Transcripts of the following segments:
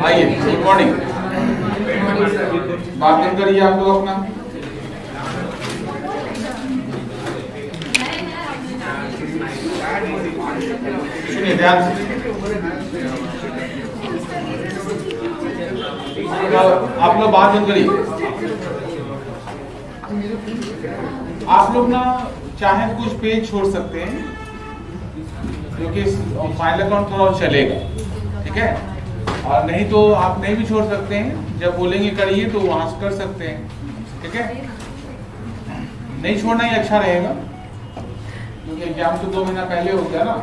आइए, good morning. बात नहीं करिए आप लोग अपना। सुनिए ध्यान से। आप लोग बात नहीं करिए। आप लोग ना चाहे कुछ पेज छोड़ सकते हैं क्योंकि फाइल अकाउंट थोड़ा और चलेगा, ठीक है। और नहीं तो आप नहीं भी छोड़ सकते हैं, जब बोलेंगे करिए तो वहां से कर सकते हैं, ठीक है। नहीं छोड़ना ही अच्छा रहेगा क्योंकि एग्जाम तो 2 महीना पहले हो गया ना।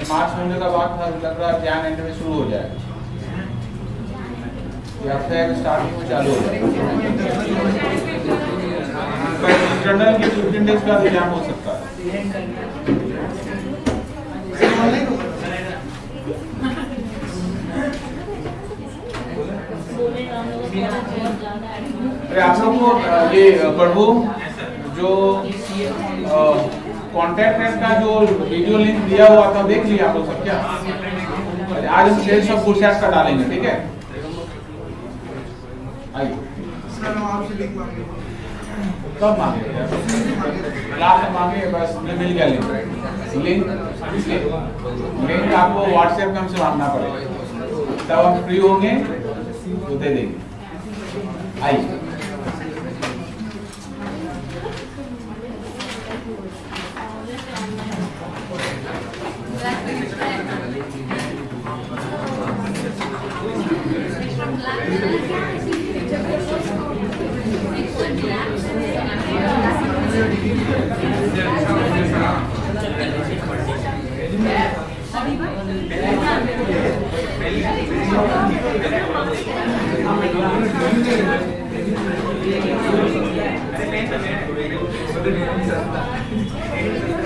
मार्च होने का बाद था, लग रहा है जैन एंड में शुरू हो जाएगा या फिर स्टार्टिंग में चालू हो जाएगा। इंटरनल के 15 डेज का एग्जाम हो सकता है। अरे आप लोग को ये प्रभु जो कॉन्टैक्ट का जो वीडियो लिंक दिया हुआ था देख लिया आप लोग सब क्या? आज हम शेयर सब पुरुषार्थ का डालेंगे, ठीक है। आइए कब मांगे? क्लास में मांगे, बस मिल गया लिंक आपको व्हाट्सएप में हमसे मांगना पड़ेगा, तब हम फ्री होंगे तो दे देंगे। आइए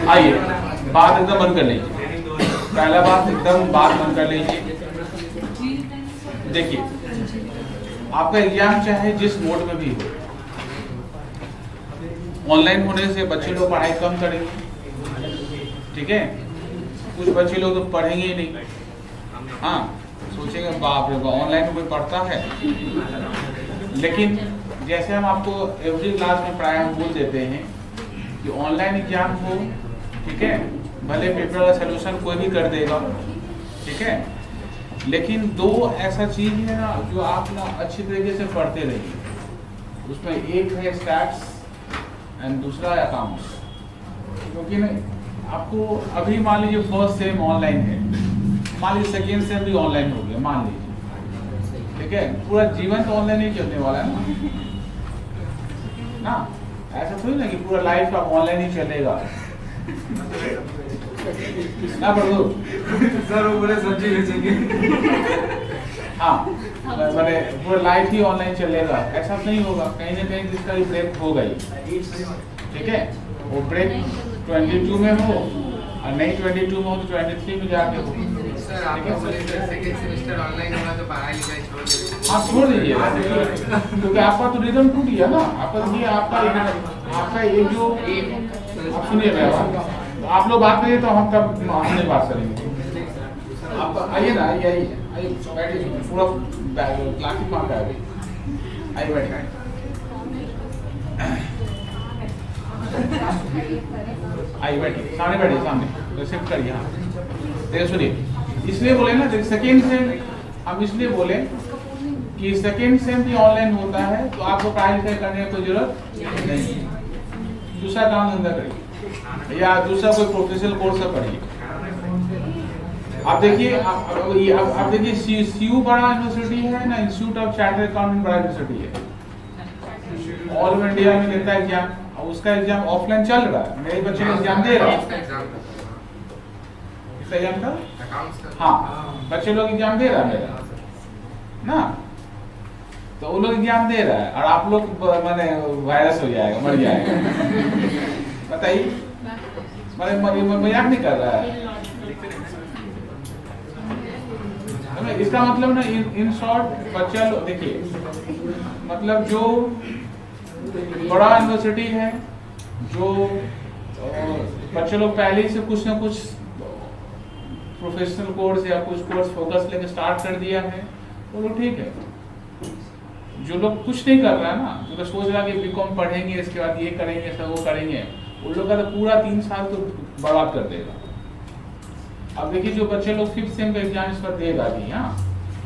आइए बात एकदम बंद कर लीजिए। पहला बात एकदम बात बंद कर लीजिए। देखिए आपका एग्जाम चाहे जिस मोड में भी हो, ऑनलाइन होने से बच्चे लोग पढ़ाई कम करेंगे, ठीक है। कुछ बच्चे लोग तो पढ़ेंगे ही नहीं, हाँ सोचेंगे बाप रे बाप ऑनलाइन में कोई पढ़ता है। लेकिन जैसे हम आपको एवरी क्लास में प्राय हम बोल देते हैं कि ऑनलाइन एग्जाम हो, ठीक है, भले पेपर वाला सोल्यूशन कोई भी कर देगा, ठीक है, लेकिन 2 ऐसा चीज है ना जो आप ना अच्छी तरीके से पढ़ते रहिए। उसमें एक है स्टैट्स एंड दूसरा है अकाउंट्स। क्योंकि नहीं आपको अभी मान लीजिए फर्स्ट सेम ऑनलाइन है, मान लीजिए सेकेंड सेम भी ऑनलाइन हो गया, मान लीजिए, ठीक है, पूरा जीवन तो ऑनलाइन ही चलने वाला है ना। ऐसा थोड़ी ना कि पूरा लाइफ आप ऑनलाइन ही चलेगा ना प्रभु सर वो बोले सब्जी बेचेंगे। हाँ मैंने पूरा लाइफ ही ऑनलाइन चलेगा, ऐसा नहीं होगा। कहीं ना कहीं इसका ब्रेक होगा ही, ठीक है। वो ब्रेक 22 में हो और नहीं 22 में हो तो 23 में जाके हो। सर आपको बोले सेकंड सेमेस्टर ऑनलाइन होगा तो पढ़ाई लिखाई छोड़ दीजिए। आप छोड़ दीजिए क्योंकि आपका तो रिदम टूट गया ना। आपका ये जो आप सुनिए मेरा बात, तो आप लोग बात करिए तो हम तब हमने बात करेंगे। आप आइए ना, आइए बैठिए, पूरा क्लासिक मार्क है अभी। आइए बैठिए, आइए बैठिए, सामने बैठिए, सामने रिसिप्ट करिए। हाँ देखिए सुनिए, इसलिए बोले ना सेकेंड सेम, हम इसलिए बोले कि सेकेंड सेम भी ऑनलाइन होता है तो आपको पढ़ाई लिखाई करने की कोई जरूरत नहीं, दूसरा काम धंधा करिए या दूसरा कोई प्रोफेशनल कोर्स पढ़िए। आप देखिए आप देखिए सीयू बड़ा यूनिवर्सिटी है ना, इंस्टीट्यूट ऑफ चार्टर्ड अकाउंटेंट बड़ा यूनिवर्सिटी है, ऑल ओवर इंडिया में देता है एग्जाम। उसका एग्जाम ऑफलाइन चल रहा है, मेरे बच्चे लोग एग्जाम दे रहे हैं। किस एग्जाम का? हाँ बच्चे लोग एग्जाम दे रहा है मेरा ना, तो वो लोग एग्जाम दे रहा है और आप लोग माने वायरस हो जाएगा, मर जाएगा। बताइए, मैंने मजाक नहीं कर रहा है। इसका मतलब ना इन शॉर्ट बच्चा लोग देखिए, मतलब जो बड़ा यूनिवर्सिटी है, जो बच्चे लोग पहले से कुछ ना कुछ प्रोफेशनल कोर्स या कुछ कोर्स फोकस लेके स्टार्ट कर दिया है वो तो ठीक है। जो लोग कुछ नहीं कर रहा है ना, जो लोग सोच रहा है कि बीकॉम पढ़ेंगे इसके बाद ये करेंगे सब वो करेंगे, उन लोग का तो पूरा 3 साल तो बर्बाद कर देगा। अब देखिए जो बच्चे लोग 5th सेम का एग्जाम इस पर देगा भी, हाँ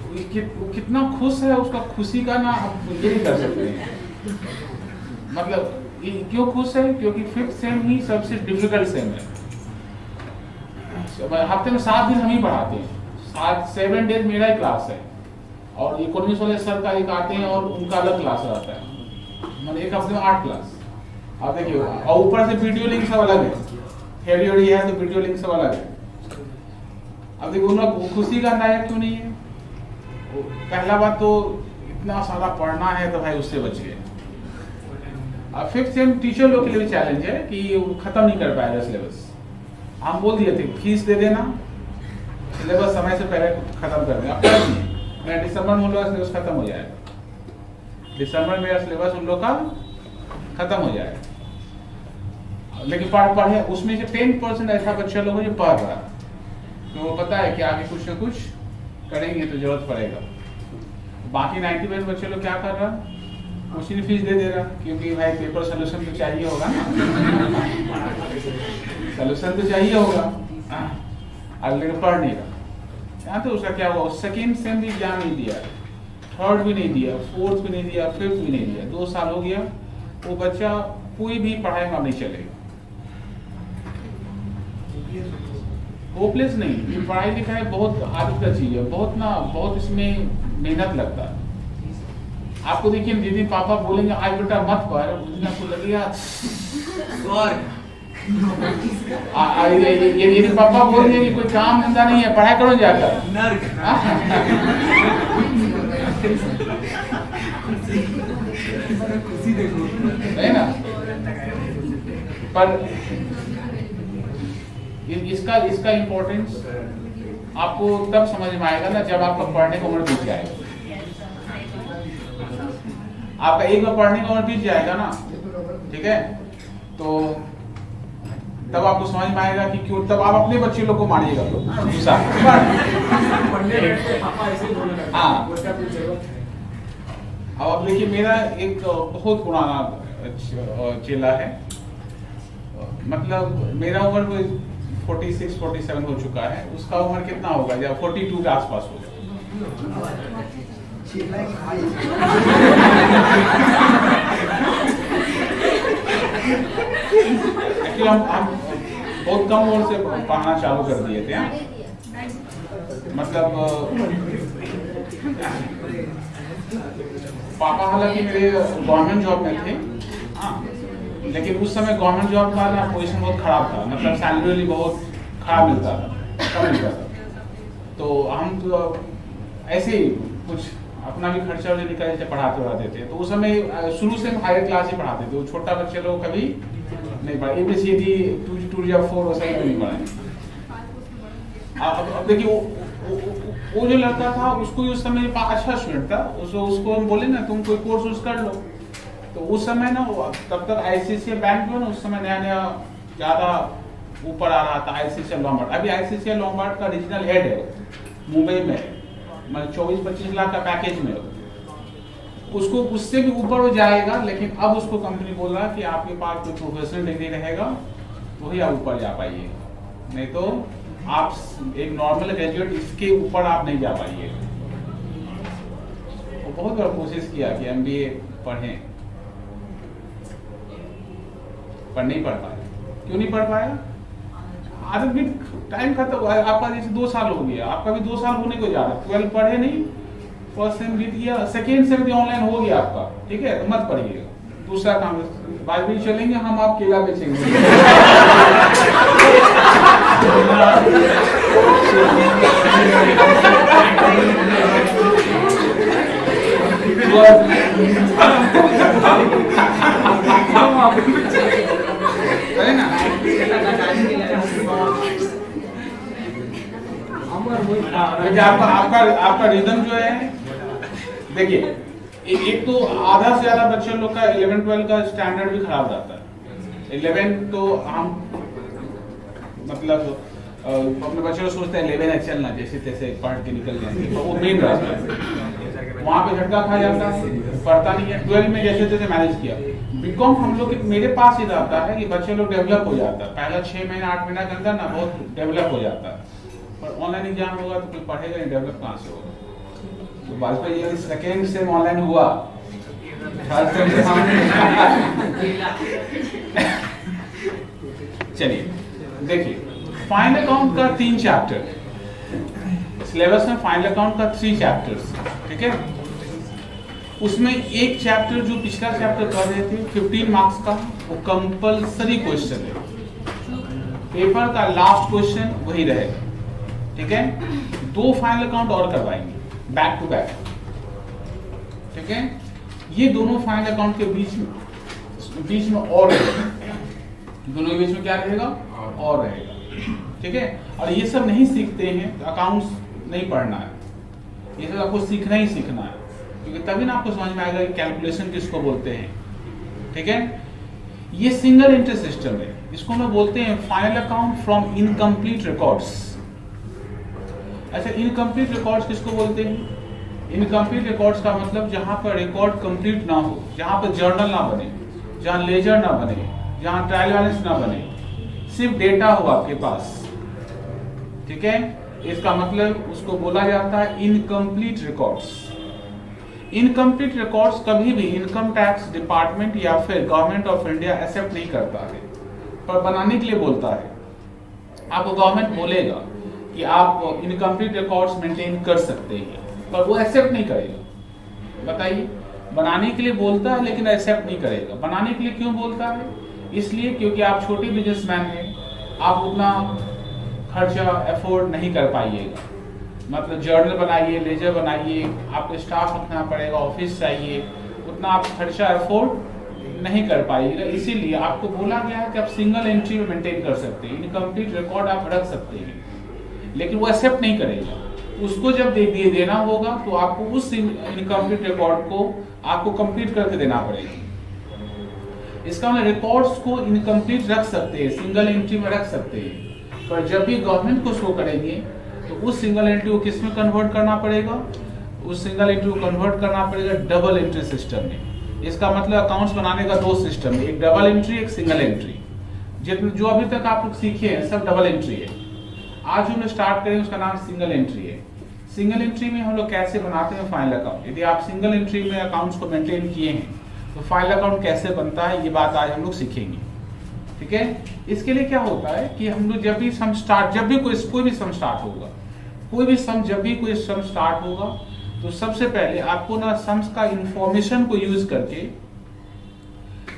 वो कितना खुश है, उसका खुशी का ना आप ये नहीं कर सकते हैं। मतलब क्यों खुश है? क्योंकि 5th सेम ही सबसे डिफिकल्ट सेम है। हफ्ते में 7 दिन हम ही पढ़ाते हैं, 7 डेज मेरा ही क्लास है, और इकोनॉमिक्स वाले सर का एक आते हैं और उनका अलग क्लास रहता है, मतलब एक हफ्ते में 8 क्लास। आप देखिए, और ऊपर से वीडियो लिंक सब अलग है, थ्योरी है तो वीडियो लिंक सब अलग है। अब देखो उन लोग खुशी का नायक क्यों नहीं है? पहला बात तो इतना सारा पढ़ना है तो भाई उससे बच गए। अब 5th सेम टीचर लोग के लिए भी चैलेंज है कि वो खत्म नहीं कर पाएगा सिलेबस। हम बोल दिए थे फीस दे देना, सिलेबस समय से पहले खत्म कर देना। अब नहीं, मैं दिसंबर में उन लोग का सिलेबस खत्म हो जाएगा, दिसंबर में सिलेबस उन लोग का खत्म हो जाएगा। लेकिन पढ़े उसमें से 10% ऐसा बच्चा लोग जो पढ़ रहा है, तो वो पता है कि आगे कुछ ना कुछ करेंगे तो जरूरत पड़ेगा। बाकी 90% बच्चे लोग क्या कर रहा है, उसी ने फीस दे दे रहा, क्योंकि भाई पेपर सोल्यूशन तो चाहिए होगा ना, सोल्यूशन तो चाहिए होगा, लेकिन पढ़ नहीं रहा। यहाँ तो उसका क्या हुआ, 2nd सेम भी एग्जाम नहीं दिया, 3rd भी नहीं दिया, 4th भी नहीं दिया, 5th भी नहीं दिया, 2 साल हो गया। वो बच्चा कोई भी पढ़ाई में नहीं चलेगा, होपलेस नहीं। ये पढ़ाई लिखाई बहुत आदत का चीज है, बहुत इसमें मेहनत लगता है। आपको देखिए दीदी पापा बोलेंगे आज बेटा मत पढ़, उस दिन आपको लगेगा ये पापा बोलेंगे कि कोई काम धंधा नहीं है, पढ़ाई करो जाकर है ना। पर इसका इम्पोर्टेंस आपको तब समझ में आएगा ना जब आपका पढ़ने का उम्र बीत जाएगा। आपका एक बार पढ़ने का उम्र बीत जाएगा ना, ठीक है, तो तब आपको समझ में आएगा कि क्यों, तब आप अपने बच्चे लोग को मारिएगा। हाँ, अब आप देखिए मेरा एक बहुत पुराना चेला है, मतलब मेरा उम्र 46-47 हो चुका है, उसका उम्र कितना होगा, या 42 के आसपास होगा। एक्चुअली हम बहुत कम उम्र से पढ़ना चालू कर दिए थे, मतलब पापा हालांकि मेरे गवर्नमेंट जॉब में थे, लेकिन उस समय गवर्नमेंट जॉब का ना पोजीशन बहुत खराब था, मतलब सैलरी बहुत खराब मिलता था, कम मिलता था। तो हम तो ऐसे ही कुछ अपना भी खर्चा वाले निकाल से पढ़ाते थे। तो उस समय शुरू से हम हायर क्लास ही पढ़ाते थे, छोटा बच्चे लोग कभी नहीं पढ़ा, ABCD 2 या 4 वैसे नहीं पढ़ाए। अब देखिए वो जो लड़का था उसको उस समय अच्छा स्टूडेंट था, उसको हम बोले ना तुम कोई कोर्स कर लो, तो उस समय ना तब तक ICICI बैंक में ना उस समय नया ज़्यादा ऊपर आ रहा था, ICICI लॉम्बार्ड। अभी ICICI लॉम्बार्ड का रीजनल हेड है मुंबई में, मतलब 24-25 लाख का पैकेज में, उसको उससे भी ऊपर हो जाएगा। लेकिन अब उसको कंपनी बोल रहा है कि आपके पास कोई प्रोफेशनल डिग्री रहेगा वही आप ऊपर जा पाइए, नहीं तो आप एक नॉर्मल ग्रेजुएट इसके ऊपर आप नहीं जा पाइए। तो बहुत बार कोशिश किया कि MBA पढ़ें, पर नहीं पढ़ पाया। क्यों नहीं पढ़ पाया? आदत भी, टाइम खत्म। आपका जैसे 2 साल हो गया, आपका भी 2 साल होने को जा रहा है, 12 पढ़े नहीं, 1st सेम बीत गया, 2nd सेम भी ऑनलाइन हो गया आपका, ठीक है, तो मत पढ़िएगा, दूसरा काम बाद भी चलेंगे, हम आप केला बेचेंगे। है ना? आपका रिदम जो है, देखिए एक तो आधा से ज्यादा बच्चे लोग का 11-12 का स्टैंडर्ड भी खराब रहता है। 11 तो हम मतलब अपने बच्चे लोग सोचते हैं 11 चलना जैसे तैसे पढ़ के निकल जाएंगे, तो वो मेन रहता है, वहाँ पे झटका खा जाता है, पढ़ता नहीं है। 12 में जैसे तैसे मैनेज किया। बीकॉम हम लोग मेरे पास ही रहता है कि बच्चे लोग डेवलप हो जाता है, पहला 6 महीना 8 महीना के अंदर ना बहुत डेवलप हो जाता है, पर ऑनलाइन एग्जाम होगा तो कोई पढ़ेगा नहीं, डेवलप कहाँ से होगा। तो Vajpayee ji second same online हुआ, चलिए देखिए फाइनल अकाउंट का 3 चैप्टर, सिलेबस में फाइनल अकाउंट का 3 चैप्टर्स, ठीक है। उसमें एक चैप्टर जो पिछला चैप्टर कर रहे थे 15 मार्क्स का, वो कंपलसरी क्वेश्चन है, पेपर का लास्ट क्वेश्चन वही रहेगा, ठीक है। 2 फाइनल अकाउंट और करवाएंगे बैक टू बैक, ठीक है। ये दोनों फाइनल अकाउंट के बीच में और रहेगा, दोनों के बीच में क्या रहेगा और रहेगा, ठीक है। और ये सब नहीं सीखते हैं तो अकाउंट्स नहीं पढ़ना है, ये सब आपको सीखना ही सीखना है, क्योंकि तभी ना आपको समझ में आएगा कि कैलकुलेशन किसको बोलते हैं, ठीक है। ये सिंगल एंट्री सिस्टम है, इसको हम बोलते हैं final account from incomplete records. अच्छा, इनकम्प्लीट रिकॉर्ड्स किसको बोलते हैं? इनकम्प्लीट रिकॉर्ड्स का मतलब जहां पर रिकॉर्ड कंप्लीट ना हो, जहां पर जर्नल ना बने, जहां लेजर ना बने, जहां ट्रायल बैलेंस ना बने, सिर्फ डेटा हो आपके पास, ठीक है। इसका मतलब उसको बोला जाता है इनकम्प्लीट रिकॉर्ड्स। इनकम्प्लीट रिकॉर्ड्स कभी भी इनकम टैक्स डिपार्टमेंट या फिर गवर्नमेंट ऑफ इंडिया एक्सेप्ट नहीं करता है, पर बनाने के लिए बोलता है। आपको गवर्नमेंट बोलेगा कि आप इनकम्प्लीट रिकॉर्ड्स मेंटेन कर सकते हैं, पर वो एक्सेप्ट नहीं करेगा। बताइए, बनाने के लिए बोलता है लेकिन एक्सेप्ट नहीं करेगा। बनाने के लिए क्यों बोलता है? इसलिए क्योंकि आप छोटे बिजनेसमैन हैं, आप उतना खर्चा अफोर्ड नहीं कर पाइएगा। मतलब जर्नल बनाइए, लेजर बनाइए, आपको स्टाफ रखना पड़ेगा, ऑफिस चाहिए, उतना आप खर्चा अफोर्ड नहीं कर पाइएगा। इसीलिए आपको बोला गया है कि आप सिंगल एंट्री में मेंटेन कर सकते हैं, इनकम्प्लीट रिकॉर्ड आप रख सकते हैं, लेकिन वो एक्सेप्ट नहीं करेगा। उसको जब देना होगा तो आपको उस इनकम्प्लीट रिकॉर्ड को आपको कंप्लीट करके देना पड़ेगा। इसका मतलब रिकॉर्ड्स को इनकम्प्लीट रख सकते हैं, सिंगल एंट्री में रख सकते हैं, पर जब भी गवर्नमेंट को शो करेंगे तो उस सिंगल एंट्री को किस में कन्वर्ट करना पड़ेगा? उस सिंगल एंट्री को कन्वर्ट करना पड़ेगा डबल एंट्री सिस्टम में। इसका मतलब अकाउंट्स बनाने का 2 सिस्टम है, एक डबल एंट्री, एक सिंगल एंट्री। जो अभी तक आप लोग सीखे हैं सब डबल एंट्री है। आज हम लोग स्टार्ट करेंगे, उसका नाम सिंगल एंट्री है। सिंगल एंट्री में हम लोग कैसे बनाते हैं फाइनल अकाउंट। यदि आप सिंगल एंट्री में अकाउंट्स को मेंटेन किए हैं तो फाइनल अकाउंट कैसे बनता है, ये बात आज हम लोग सीखेंगे, ठीक है। इसके लिए क्या होता है कि हम लोग जब भी सम स्टार्ट होगा तो सबसे पहले आपको ना सम्स का इंफॉर्मेशन को यूज करके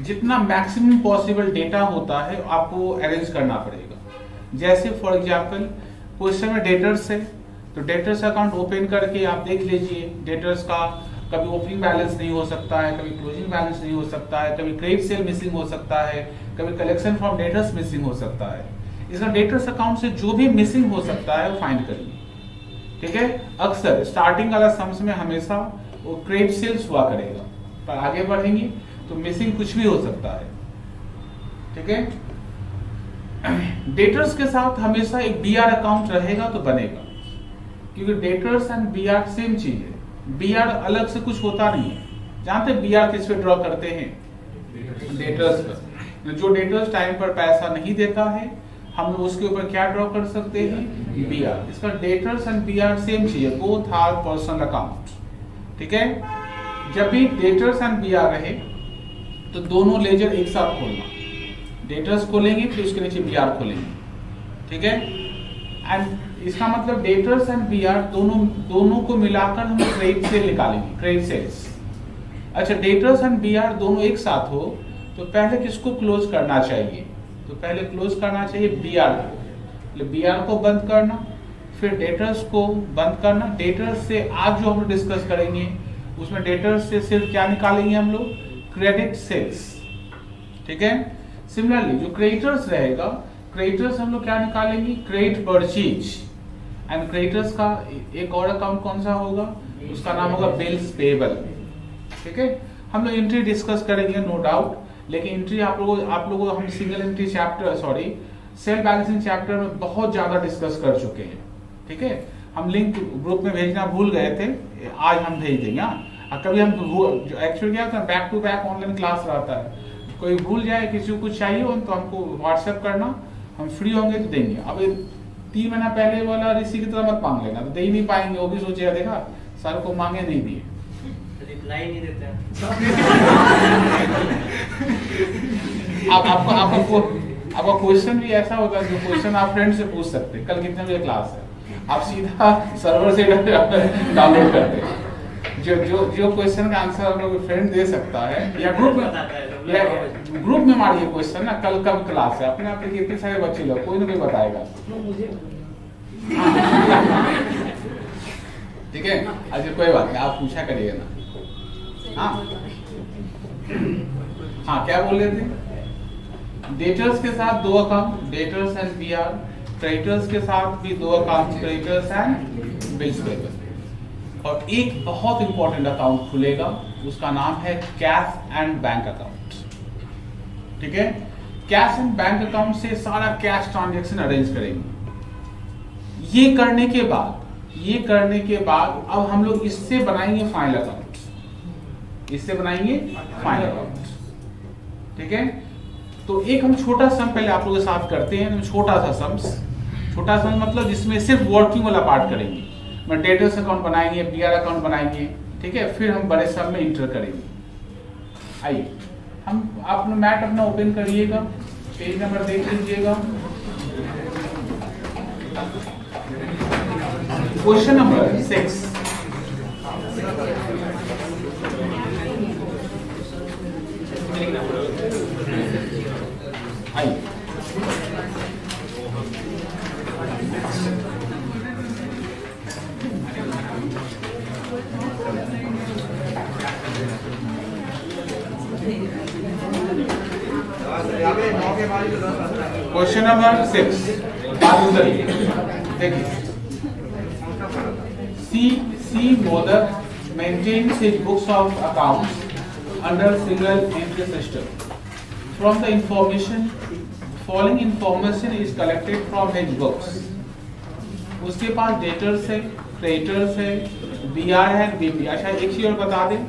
जितना मैक्सिमम पॉसिबल डेटा होता है आपको अरेंज करना पड़ेगा। जैसे फॉर एग्जांपल क्वेश्चन में डेटर्स है, तो डेटर्स अकाउंट ओपन करके आप देख लीजिए डेटर्स का कभी ओपनिंग बैलेंस नहीं हो सकता है, कभी क्लोजिंग बैलेंस नहीं हो सकता है, कभी क्रेडिट सेल मिसिंग हो सकता है, कभी कलेक्शन फ्रॉम डेटर्स मिसिंग हो सकता है। इसका डेटर्स अकाउंट से जो भी मिसिंग हो सकता है वो फाइंड करिए, ठीक है। अक्सर स्टार्टिंग वाला सम्स में हमेशा वो क्रेडिट सेल्स हुआ करेगा, पर आगे बढ़ेंगे तो मिसिंग कुछ भी हो सकता है, ठीक है। डेटर्स के साथ हमेशा एक बीआर अकाउंट रहेगा तो बनेगा, क्योंकि डेटर्स एंड बीआर सेम चीज है। बीआर अलग से कुछ होता नहीं है। जानते हैं बीआर किस पे ड्रॉ करते हैं? डेटर्स पर। जो डेटर्स टाइम पर पैसा नहीं देता है हम लोग उसके ऊपर क्या ड्रॉ कर सकते हैं? बीआर। इसका डेटर्स एंड बीआर सेम चीज है, बोथ आर पर्सनल अकाउंट, ठीक है। जब भी डेटर्स एंड बीआर रहे तो दोनों लेजर एक साथ खोलना, डेटर्स खोलेंगे फिर उसके नीचे बीआर खोलेंगे, ठीक है। एंड इसका मतलब डेटर्स एंड बीआर दोनों को मिलाकर हम क्रेडिट सेल निकालेंगे, क्रेडिट सेल्स। अच्छा, डेटर्स एंड बीआर दोनों एक साथ हो तो पहले किसको क्लोज करना चाहिए? तो पहले क्लोज करना चाहिए बीआर को। बीआर को बंद करना, फिर डेटर्स को बंद करना। डेटर्स से आज जो हम लोग डिस्कस करेंगे उसमें डेटर्स से सिर्फ क्या निकालेंगे हम लोग? क्रेडिट सेल्स, ठीक है। सिमिलरली जो क्रेडिटर्स रहेगा, क्रेडिटर्स हम लोग क्या निकालेंगे? Credit purchase. एंड क्रेडिटर्स का एक और अकाउंट कौन सा होगा? उसका नाम होगा बिल्स पेबल, ठीक है। हम लोग एंट्री डिस्कस करेंगे नो डाउट, लेकिन एंट्री आप लोगों को हम सेल बैलेंसिंग चैप्टर में बहुत ज्यादा डिस्कस कर चुके हैं, ठीक है। हम लिंक ग्रुप में भेजना भूल गए थे, आज हम भेज देंगे। हाँ, कभी हम एक्चुअली क्या होता है, back to back online class रहता है, कोई भूल जाए, किसी को कुछ चाहिए हो तो हमको व्हाट्सएप करना, हम फ्री होंगे तो देंगे। अब 3 महीना पहले वाला ऋषि की तरह मत मांग लेना, तो दे ही नहीं पाएंगे, वो भी सोचेगा देखा सर को मांगे नहीं दिए, रिप्लाई नहीं देते हैं। आपका क्वेश्चन भी ऐसा होता है जो क्वेश्चन आप फ्रेंड से पूछ सकते हैं, कल कितने बजे क्लास है, आप सीधा सर्वर से डाउनलोड करते हैं। जो क्वेश्चन का आंसर आप लोग फ्रेंड दे सकता है, या ग्रुप में मारिए क्वेश्चन ना, कल कब क्लास है, अपने आप कितने सारे बच्चे लोग, कोई ना कोई बताएगा, ठीक है। अच्छा कोई बात नहीं, आप पूछा करिएगा ना। हाँ क्या बोल रहे थे, डेटर्स के साथ 2 account, debtors and BR, creditors के साथ भी 2 account, creditors and bills payable, और एक बहुत इंपॉर्टेंट अकाउंट खुलेगा, उसका नाम है कैश एंड बैंक अकाउंट, ठीक है। कैश एंड बैंक अकाउंट से सारा कैश ट्रांजैक्शन अरेंज करेंगे। ये करने के बाद अब हम लोग इससे बनाएंगे फाइनल अकाउंट, इससे बनाएंगे फाइनल अकाउंट, ठीक है। तो एक हम छोटा सम पहले आप लोगों के साथ करते हैं, छोटा सा मतलब जिसमें सिर्फ वर्किंग वाला पार्ट करेंगे, मैं डेटर्स अकाउंट बनाएंगे, बीआर अकाउंट बनाएंगे, ठीक है, फिर हम बड़े सम में इंटर करेंगे। आइए हम अपना मैट अपना ओपन करिएगा, पेज नंबर देख लीजिएगा, क्वेश्चन नंबर 6। आइए क्वेश्चन नंबर 6 देखिए, C Modak maintains his books of accounts under single entry system. From the information, following information is collected from his books. उसके पास डेटर्स है, क्रेडिटर्स है, BR है, BP. अच्छा एक चीज और बता दें,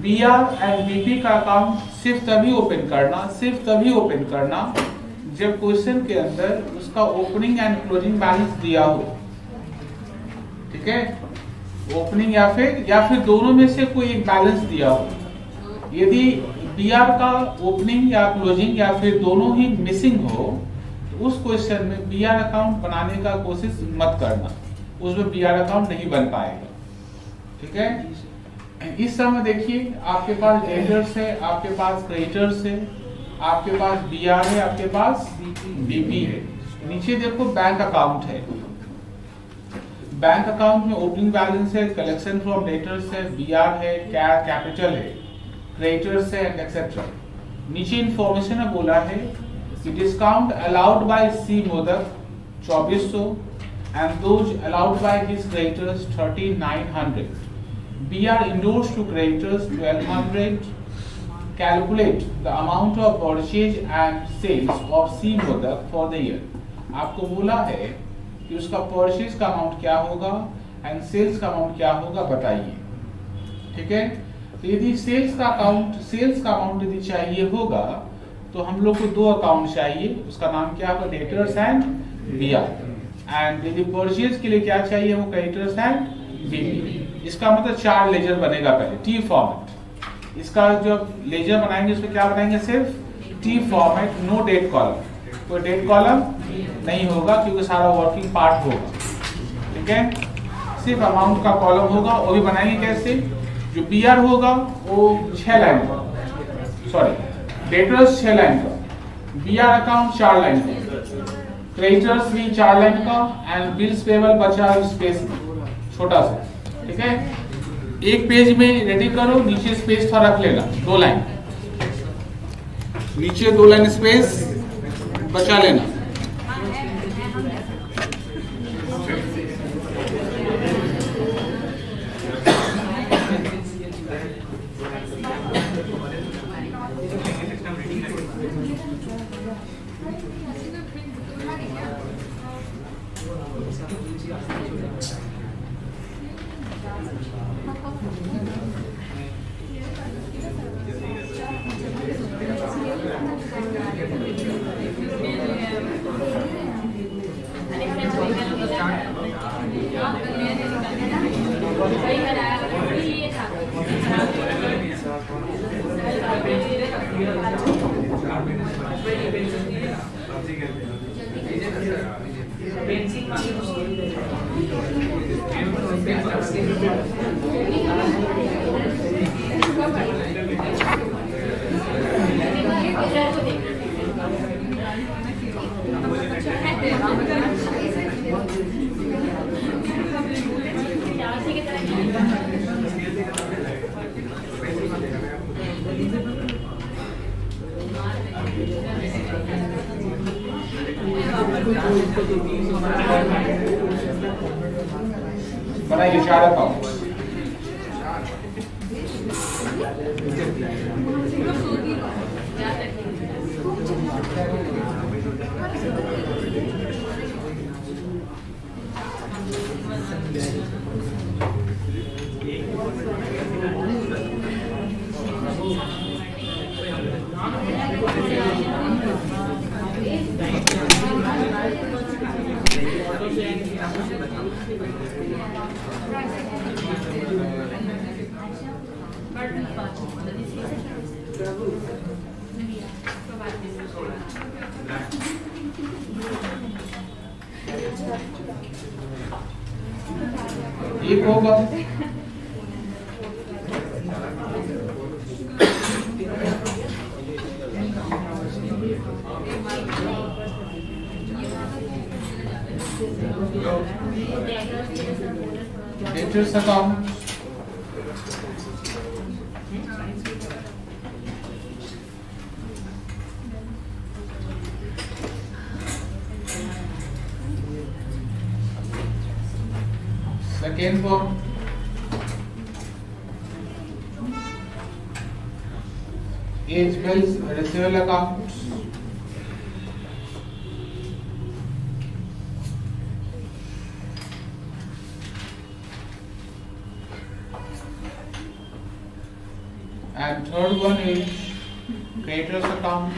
बीआर एंड बीपी का अकाउंट सिर्फ तभी ओपन करना जब क्वेश्चन के अंदर उसका ओपनिंग एंड क्लोजिंग बैलेंस दिया हो, ठीक है। ओपनिंग या फिर दोनों में से कोई एक बैलेंस दिया हो। यदि बीआर का ओपनिंग या क्लोजिंग या फिर दोनों ही मिसिंग हो तो उस क्वेश्चन में बीआर अकाउंट बनाने का कोशिश मत करना, उसमें बीआर अकाउंट नहीं बन पाएगा, ठीक है। इस समय देखिए आपके पास डेटर्स है, आपके पास क्रेडिटर्स है, आपके पास बीआर है, आपके पास बीपी है। नीचे देखो बैंक अकाउंट है, बैंक अकाउंट में ओपनिंग बैलेंस है, कलेक्शन फ्रॉम डेटर्स है, बीआर है, कैपिटल है, क्रेडिटर्स है एक्सेट्रा। नीचे इंफॉर्मेशन में बोला है कि discount allowed by C Modak 2400 and those allowed by his creditors 3900, BR endorsed to creditors 1200, calculate the amount of purchase and sales of C Modak for the year. आपको बोला है कि उसका परचेज का अमाउंट क्या होगा एंड सेल्स का अमाउंट क्या होगा बताइए, ठीक है। तो यदि सेल्स का अमाउंट यदि चाहिए होगा तो हम लोग को 2 अकाउंट चाहिए, उसका नाम क्या होगा, डेटर्स एंड बीआर, एंड यदि परचेज के लिए क्या चाहिए वो क्रेडिटर्स एंड बीपी। इसका मतलब 4 लेजर बनेगा पहले, टी फॉर्मेट। इसका जब लेजर बनाएंगे उसमें क्या बनाएंगे, सिर्फ T format, no date column, कोई डेट कॉलम नहीं होगा क्योंकि सारा वर्किंग पार्ट होगा, ठीक है। सिर्फ अमाउंट का कॉलम होगा, वो भी बनाएंगे कैसे, जो बीआर होगा वो 6 लाइन का, सॉरी डेटर्स 6 लाइन का, बीआर अकाउंट 4 लाइन का, क्रेडिटर्स भी 4 लाइन का, एंड बिल्स पेबल बचा स्पेस छोटा सा, ठीक है। एक पेज में रेडी करो, नीचे स्पेस था रख लेना, 2 लाइन नीचे, 2 लाइन स्पेस बचा लेना। बनाइए 4 अकाउंट। एक होगा debtors account, second form as bills receivable account, and third one is creditors account,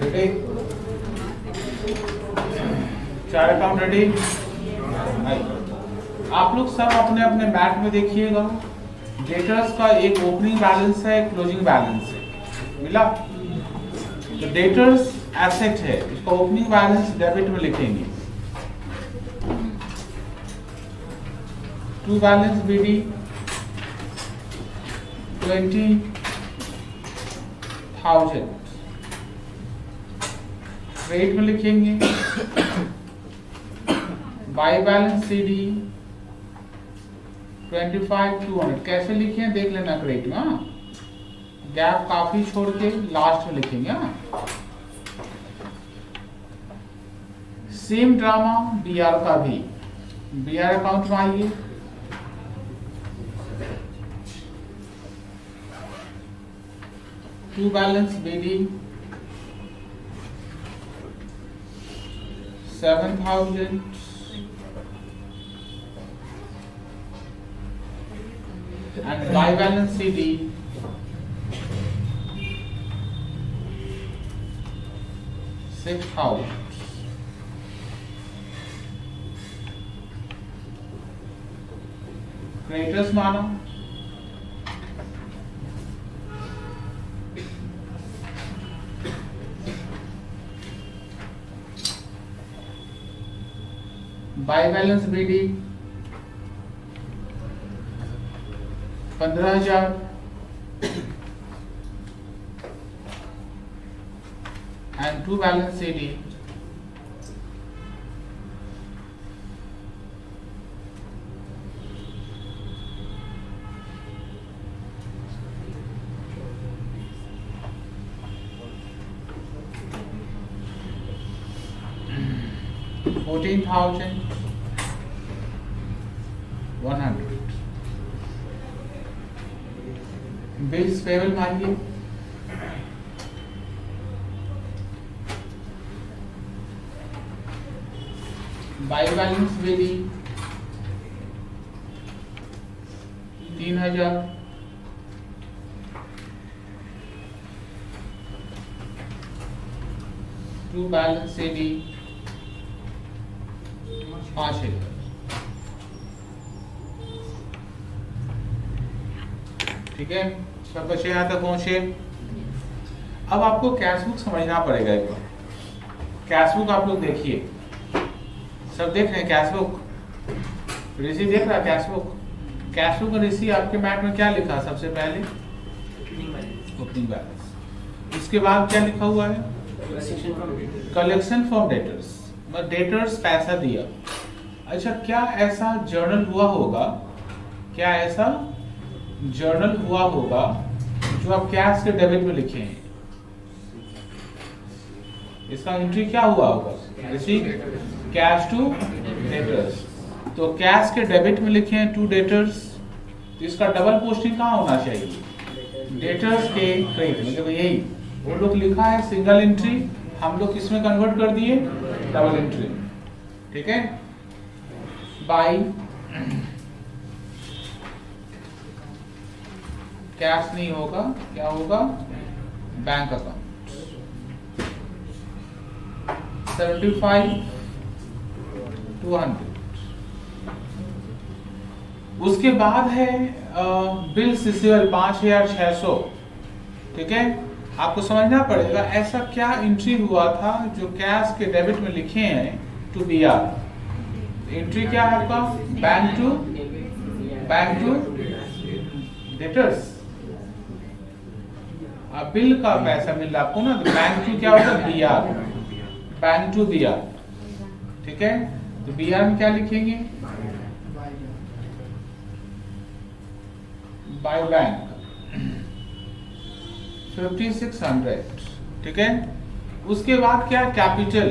ready? 4 account ready? आप लोग सब अपने अपने मैट में देखिएगा। डेटर्स का एक ओपनिंग बैलेंस है, क्लोजिंग बैलेंस है, मिला? तो डेटर्स एसेट है, इसका ओपनिंग बैलेंस डेबिट में लिखेंगे। टू बैलेंस बीडी 20,000 क्रेडिट में लिखेंगे। बाय बैलेंस सीडी 25,200 कैसे लिखे देख लेना क्रेडिट में। हाँ, गैप काफी छोड़ के लास्ट में लिखेंगे। हाँ, सेम ड्रामा बीआर का भी। बीआर अकाउंट में आइए, to balance BD 7,000 and buy balance CD 6,000. Creditors मानो by balance BD 15,000 and to balance CD 14,100। Bills payable मानिए, by balance BD 3,000। To balance से भी 5,000। ठीक है, सब बच्चे यहाँ तक पहुंचे। अब आपको कैश बुक समझना पड़ेगा एक बार। कैश बुक आप लोग देखिए, सब देख रहे हैं कैश बुक? ऋषि देख रहा है कैश बुक? कैश बुक और ऋषि आपके मैट में क्या लिखा सबसे पहले? Opening balance. उसके बाद क्या लिखा हुआ है? कलेक्शन फ्रॉम डेटर्स, मतलब डेटर्स पैसा दिया। अच्छा, क्या ऐसा जर्नल हुआ होगा, क्या ऐसा जर्नल हुआ होगा जो आप कैश के डेबिट में लिखे हैं? इसका एंट्री क्या हुआ होगा? Cash to debtors. तो कैश के डेबिट में लिखे हैं टू डेटर्स, तो इसका डबल पोस्टिंग कहाँ होना चाहिए? डेटर्स के क्रेडिट में। देखो यही वो लोग लिखा है सिंगल एंट्री, हम लोग किसमें कन्वर्ट कर दिए? Double entry. ठीक है, बाई कैश नहीं होगा, क्या होगा? Bank account. 75,200। उसके बाद है बिल्स रिसीवेबल 5,600। ठीक है, आपको समझना पड़ेगा ऐसा क्या एंट्री हुआ था जो कैश के डेबिट में लिखे हैं टू बी आर। एंट्री क्या है आपका? Bank to debtors. अब बिल का पैसा मिल रहा आपको ना, तो बैंक टू क्या होगा? B R, bank to B R. ठीक है, तो बी आर में क्या लिखेंगे? By bank 5,600। ठीक है, उसके बाद क्या? कैपिटल।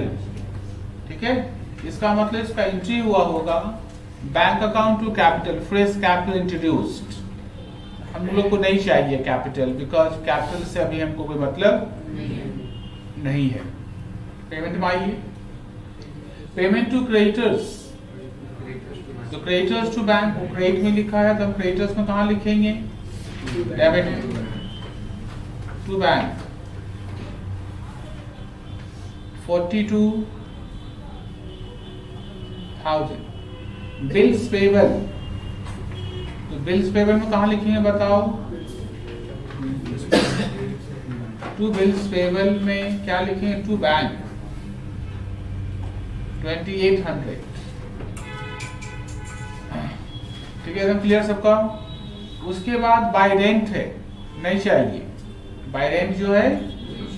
ठीक है, इसका मतलब इसका एंट्री हुआ होगा bank account to capital, fresh capital introduced. हम लोग को नहीं चाहिए कैपिटल, बिकॉज कैपिटल से अभी हमको कोई मतलब नहीं है। पेमेंट में आइए, पेमेंट टू क्रेडिटर्स। तो क्रेडिटर्स टू बैंक, वो क्रेडिट में लिखा है, तो हम क्रेडिटर्स में कहाँ लिखेंगे? डेबिट में। To bank 42,000। बिल्स पेबल, तो बिल्स पेबल में कहाँ लिखेंगे बताओ? टू बिल्स पेबल में क्या लिखेंगे? To bank 2800। ठीक है, एकदम क्लियर सबका? उसके बाद बाय रेंट है, नहीं चाहिए। बाय रेंट जो है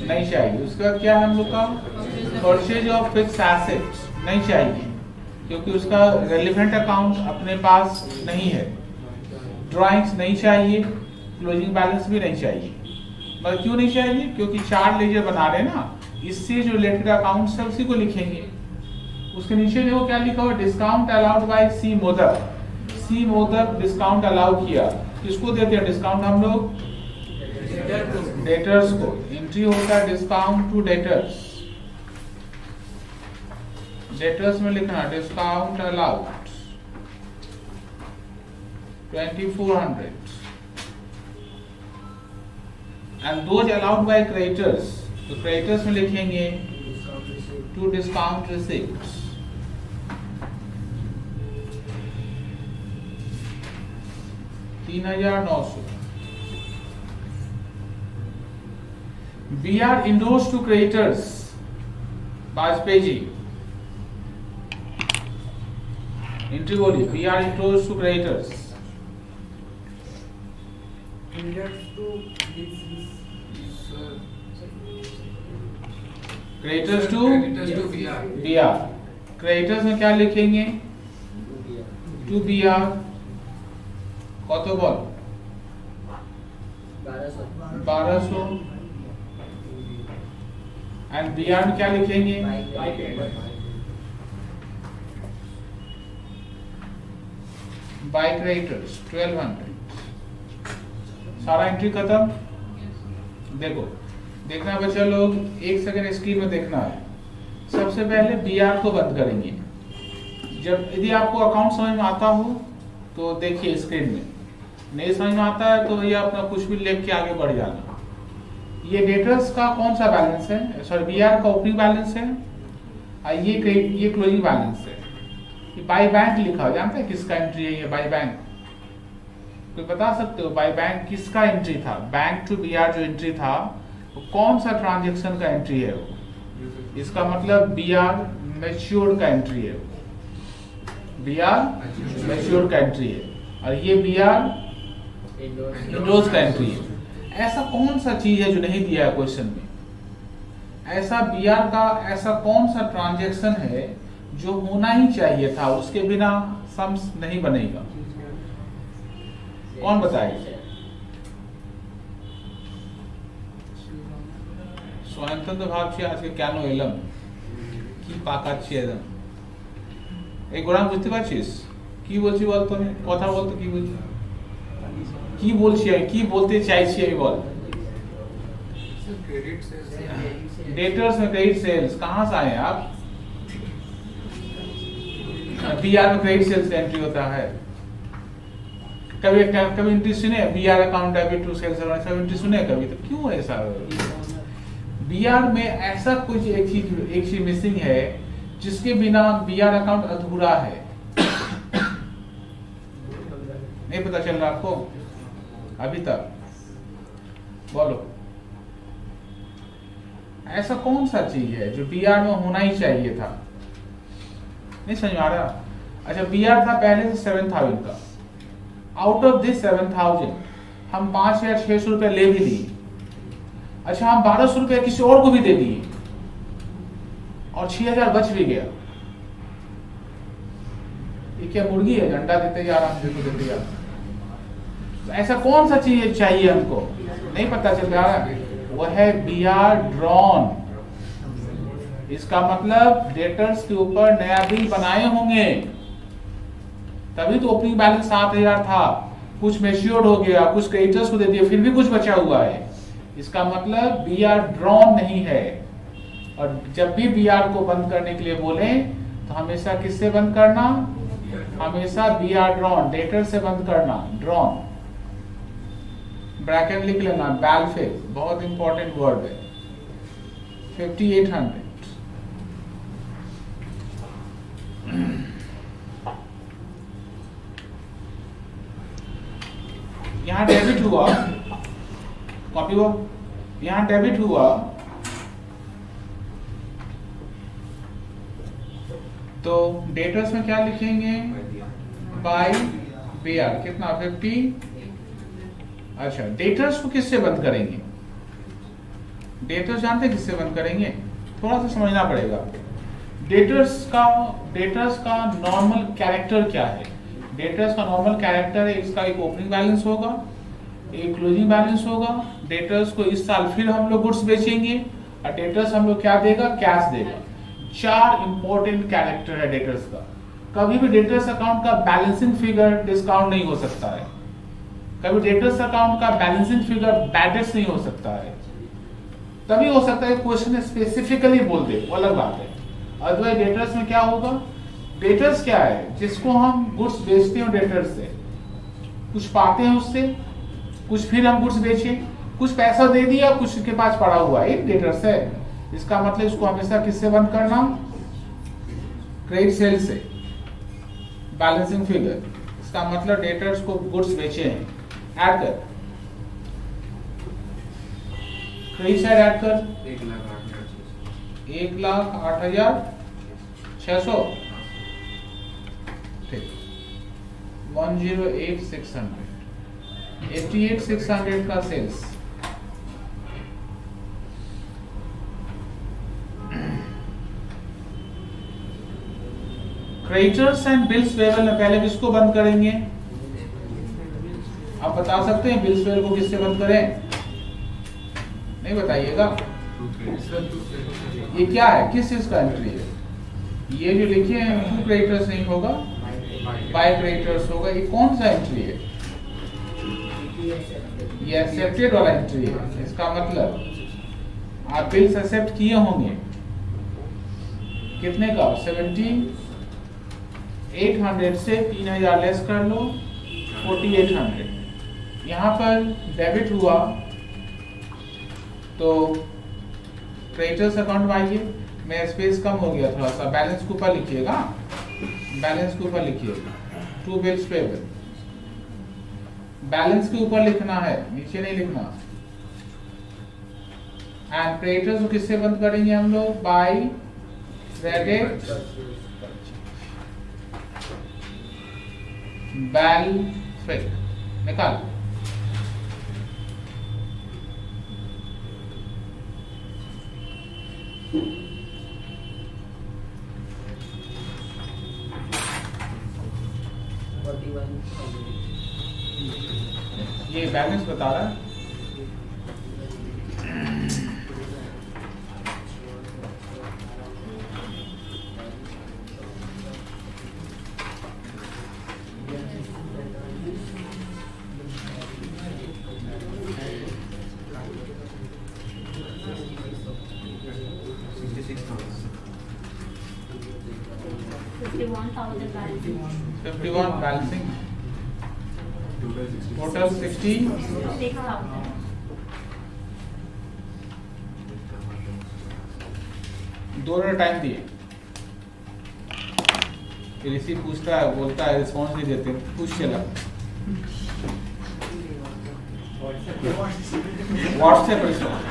नहीं चाहिए। उसके बाद क्या है हम लोग का? परचेज ऑफ फिक्स एसेट्स नहीं चाहिए, क्योंकि उसका रेलिवेंट अकाउंट अपने पास नहीं है। ड्राइंग्स नहीं चाहिए, क्लोजिंग बैलेंस भी नहीं चाहिए। मगर क्यों नहीं चाहिए? क्योंकि चार्ट लेजर बना रहे हैं ना, इससे जो रिलेटेड अकाउंट है उसी को लिखेंगे। उसके नीचे देखो क्या लिखा हुआ? Discount allowed by C Modak. C Modak discount allow किया, किसको देते हैं डिस्काउंट? हम लोग डेटर्स को। एंट्री होता है डिस्काउंट टू डेटर्स। डेटर्स में लिखना discount allowed 2,400 and those allowed by creditors. तो क्रेडिटर्स में लिखेंगे to discount receipts. 3,900। BR endorsed to creditors, Vajpayee ji. Entry बोलिए, BR endorsed to creditors। Creditors to BR। Creditors में क्या लिखेंगे? To BR। कत बल? 1200। एंड BR में क्या लिखेंगे? बाय क्रेडिटर्स 1200, सारा एंट्री खत्म। देखो देखना बच्चा लोग, एक सेकंड स्क्रीन में देखना है। सबसे पहले बीआर को बंद करेंगे। जब यदि आपको अकाउंट समझ में आता हो तो देखिए स्क्रीन में, नहीं समझ में आता है तो ये अपना कुछ भी लिख के आगे बढ़ जाना। ये डेटर्स का कौन सा बैलेंस है, सॉरी बीआर का ओपनिंग बैलेंस है, ये क्लोजिंग बैलेंस है। ये बाय बैंक लिखा हो, जानते हैं किसका एंट्री है ये बाय बैंक? कोई बता सकते हो बाय बैंक किसका एंट्री था? बैंक टू बीआर जो एंट्री था वो कौन सा ट्रांजेक्शन का एंट्री है वो? इसका मतलब बीआर मैच्योर्ड का एंट्री है, बीआर मैच्योर्ड का एंट्री है, और ये बीआर इंडोर्स का एंट्री है। ऐसा कौन सा चीज है जो नहीं दिया है क्वेश्चन में? ऐसा बीआर का ऐसा कौन सा ट्रांजैक्शन है जो होना ही चाहिए था, उसके बिना सम्स नहीं बनेगा? कौन बताएगा? स्वतंत्र भाव आज के क्या नो एलम কি পাকাচ্ছি একদম এই গোরাম বুঝতে পারছিস কি বলছি বল? তো আমি কথা বলতে কি বলছি, কি বলছি আমি, কি বলতে চাইছি আমি বল। डेटर्स में क्रेडिट सेल्स कहां से आए हैं आप? बीआर में क्रेडिट सेल्स एंट्री होता है। कभी एंट्री सुने BR account debit to sales entry सुने कभी? तो क्यों ऐसा? बीआर में ऐसा कुछ एक चीज मिसिंग है जिसके बिना बीआर अकाउंट अधूरा है। नहीं पता चल रहा आपको अभी तक? बोलो ऐसा कौन सा चीज है जो बीआर में होना ही चाहिए था? नहीं समझ आ रहा? अच्छा बीआर था पहले से 7000 का, आउट ऑफ दिस 7000 हम 5600 रुपए ले भी लिए। अच्छा हम 1200 रुपए किसी और को भी दे दिए और 6000 बच भी गया। ये क्या मुर्गी है? अंडा देते जा रहा, हमको देते जा रहा। ऐसा कौन सा चीज चाहिए हमको? नहीं पता चल रहा है। वो है बीआर ड्रॉन। इसका मतलब डेटर्स के ऊपर नया बिल बनाए होंगे, तभी तो ओपनिंग बैलेंस 7000 था। कुछ मैच्योर्ड हो गया, कुछ क्रेडिटर्स को दे दिया, फिर भी कुछ बचा हुआ है। इसका मतलब बीआर ड्रॉन नहीं है। और जब भी बीआर को बंद करने के लिए बोले तो हमेशा किससे बंद करना? हमेशा बीआर ड्रॉन, डेटर से बंद करना। ड्रॉन ब्रैकेट लिख लेना, बैलफे बहुत इंपॉर्टेंट वर्ड है। 5800 यहां डेबिट हुआ, कॉपी हुआ, यहां डेबिट हुआ तो डेटर्स में क्या लिखेंगे? बाय बीआर कितना 50। अच्छा डेटर्स को किससे बंद करेंगे? डेटर्स जानते हैं किससे बंद करेंगे? थोड़ा सा समझना पड़ेगा। डेटर्स का नॉर्मल कैरेक्टर क्या है? डेटर्स का नॉर्मल कैरेक्टर है, इसका एक ओपनिंग बैलेंस होगा, एक क्लोजिंग बैलेंस होगा। डेटर्स को इस साल फिर हम लोग गुड्स बेचेंगे और डेटर्स हम लोग क्या देगा? कैश देगा। 4 इंपॉर्टेंट कैरेक्टर है डेटर्स का। कभी भी डेटर्स अकाउंट का बैलेंसिंग फिगर डिस्काउंट नहीं हो सकता है। कभी डेटर्स अकाउंट का बैलेंसिंग फिगर बैडेट्स नहीं हो सकता है। तभी हो सकता है क्वेश्चन स्पेसिफिकली बोल दे, वो अलग बात है। अदरवाइज डेटर्स में क्या होगा? डेटर्स क्या है? जिसको हम गुड्स बेचते हैं डेटर्स से, कुछ पाते हैं उससे, कुछ फिर हम गुड्स बेचे, कुछ पैसा दे दिया, कुछ के पास पड़ा हुआ है, डेटर्स है। इसका मतलब इसको हमेशा किससे बंद करना? क्रेडिट सेल से, बैलेंसिंग फिगर। इसका मतलब डेटर्स को गुड्स बेचे हैं। ऐड कर, क्रेडिट साइड ऐड कर 1,08,600 ठीक 108,600 88,600 का sales. Creditors and bills payable में पहले किसको बंद करेंगे? आप बता सकते हैं बिल्स पेबल को किससे बंद करें? नहीं बताइएगा। ये क्या है? किस चीज का एंट्री है? ये जो लिखे हैं टू क्रेडिटर्स नहीं होगा, बाय क्रेडिटर्स होगा। ये कौन सा एंट्री है? ये एक्सेप्टेड वाला एंट्री है। इसका मतलब आप बिल्स एक्सेप्ट किए होंगे कितने का? 7800 से 3000 लेस कर लो 4800। यहाँ पर डेबिट हुआ तो क्रेडिटर्स अकाउंट में आइए। मैं स्पेस कम हो गया थोड़ा सा, बैलेंस के ऊपर लिखिएगा, बैलेंस के ऊपर लिखिएगा, टू बिल्स पेबल बैलेंस के ऊपर लिखना है, नीचे नहीं लिखना। एंड क्रेडिटर्स को किससे बंद करेंगे हम लोग? बाय क्रेडिट बैलेंस निकाल। ये बैलेंस बता रहा है। Balancing total 60,000। दो मिनट टाइम दिए। ऋषि पूछता है, बोलता है, रिस्पॉन्स नहीं देते, पूछ चला व्हाट्सएप रिस्पॉन्स।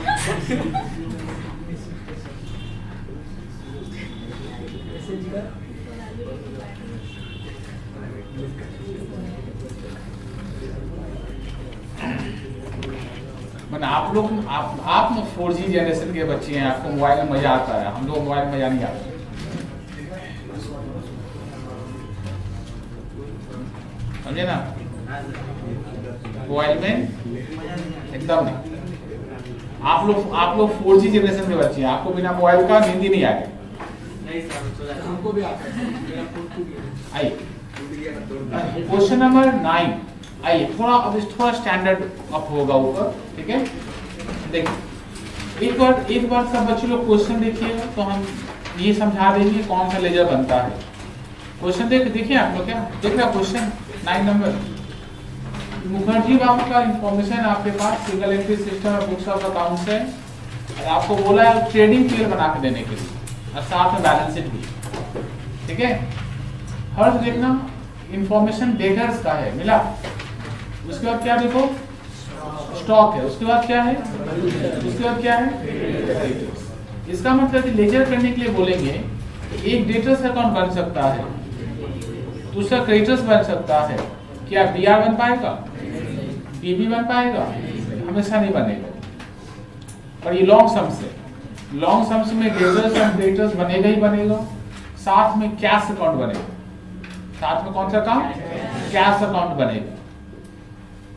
आप लोग आप 4G जनरेशन के बच्चे हैं, आपको मोबाइल में मजा आता है, हम लोग मोबाइल में मजा नहीं आता। समझे ना? मोबाइल में एकदम नहीं। आप लोग 4G जनरेशन के बच्चे हैं, आपको बिना मोबाइल का नींद ही नहीं आएगा। हमको भी आता है। आइए क्वेश्चन नंबर 9। आइए थोड़ा स्टैंडर्ड अप होगा ऊपर, ठीक है? देखिए एक बार सब बच्चे लोग क्वेश्चन देखिएगा तो हम ये समझा देंगे कौन सा लेजर बनता है। क्वेश्चन देखिए आप लोग, क्या देख रहा क्वेश्चन 9 नंबर। मुखर्जी बाबू का इंफॉर्मेशन आपके पास सिंगल एंट्री सिस्टम और बुक्स ऑफ अकाउंट्स है, और आपको बोला है ट्रेडिंग क्लियर बना के देने के लिए और साथ में बैलेंस शीट भी, ठीक है? हर देखना इंफॉर्मेशन डेटर्स का है, मिला। उसके बाद क्या देखो, स्टॉक है। उसके बाद क्या है? उसके बाद क्या है? इसका मतलब लेजर करने के लिए बोलेंगे एक डेटर्स अकाउंट बन सकता है, दूसरा क्रेडिटर्स बन सकता है। क्या बीआर बन पाएगा? बीबी बन पाएगा? हमेशा नहीं बनेगा। और ये लॉन्ग सम्स में डेटर्स और क्रेडिटर्स बनेगा ही बनेगा, साथ में कैश अकाउंट बनेगा। साथ में कौन सा अकाउंट? कैश अकाउंट बनेगा,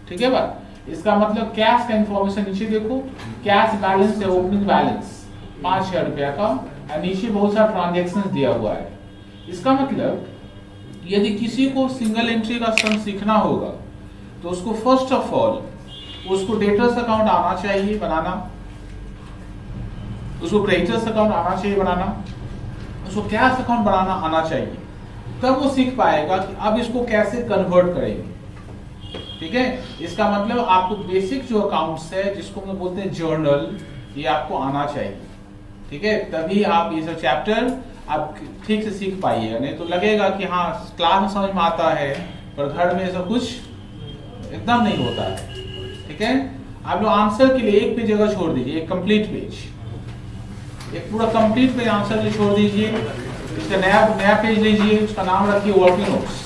ठीक है बात? इसका मतलब कैश का इंफॉर्मेशन नीचे देखो, कैश बैलेंस है, ओपनिंग बैलेंस 5,000 रुपया का, और नीचे बहुत सारा ट्रांजेक्शन दिया हुआ है। इसका मतलब यदि किसी को सिंगल एंट्री का सम सीखना होगा तो उसको फर्स्ट ऑफ ऑल उसको डेटर्स अकाउंट आना चाहिए बनाना, उसको क्रेडिटर्स अकाउंट आना चाहिए बनाना, उसको कैश अकाउंट बनाना आना चाहिए। तब वो सीख पाएगा कि अब इसको कैसे कन्वर्ट करेंगे, ठीक है? इसका मतलब आपको बेसिक जो अकाउंट्स है, जिसको हम बोलते हैं जर्नल, ये आपको आना चाहिए, ठीक है? तभी आप ये सब चैप्टर आप ठीक से सीख पाइएगा। नहीं तो लगेगा कि हाँ क्लास में समझ में आता है पर घर में सब कुछ एकदम नहीं होता है, ठीक है? आप लोग आंसर के लिए एक पेज जगह छोड़ दीजिए, एक कंप्लीट पेज, एक पूरा कंप्लीट पेज आंसर के लिए छोड़ दीजिए। इसका नया पेज लीजिए, उसका नाम रखिए working notes.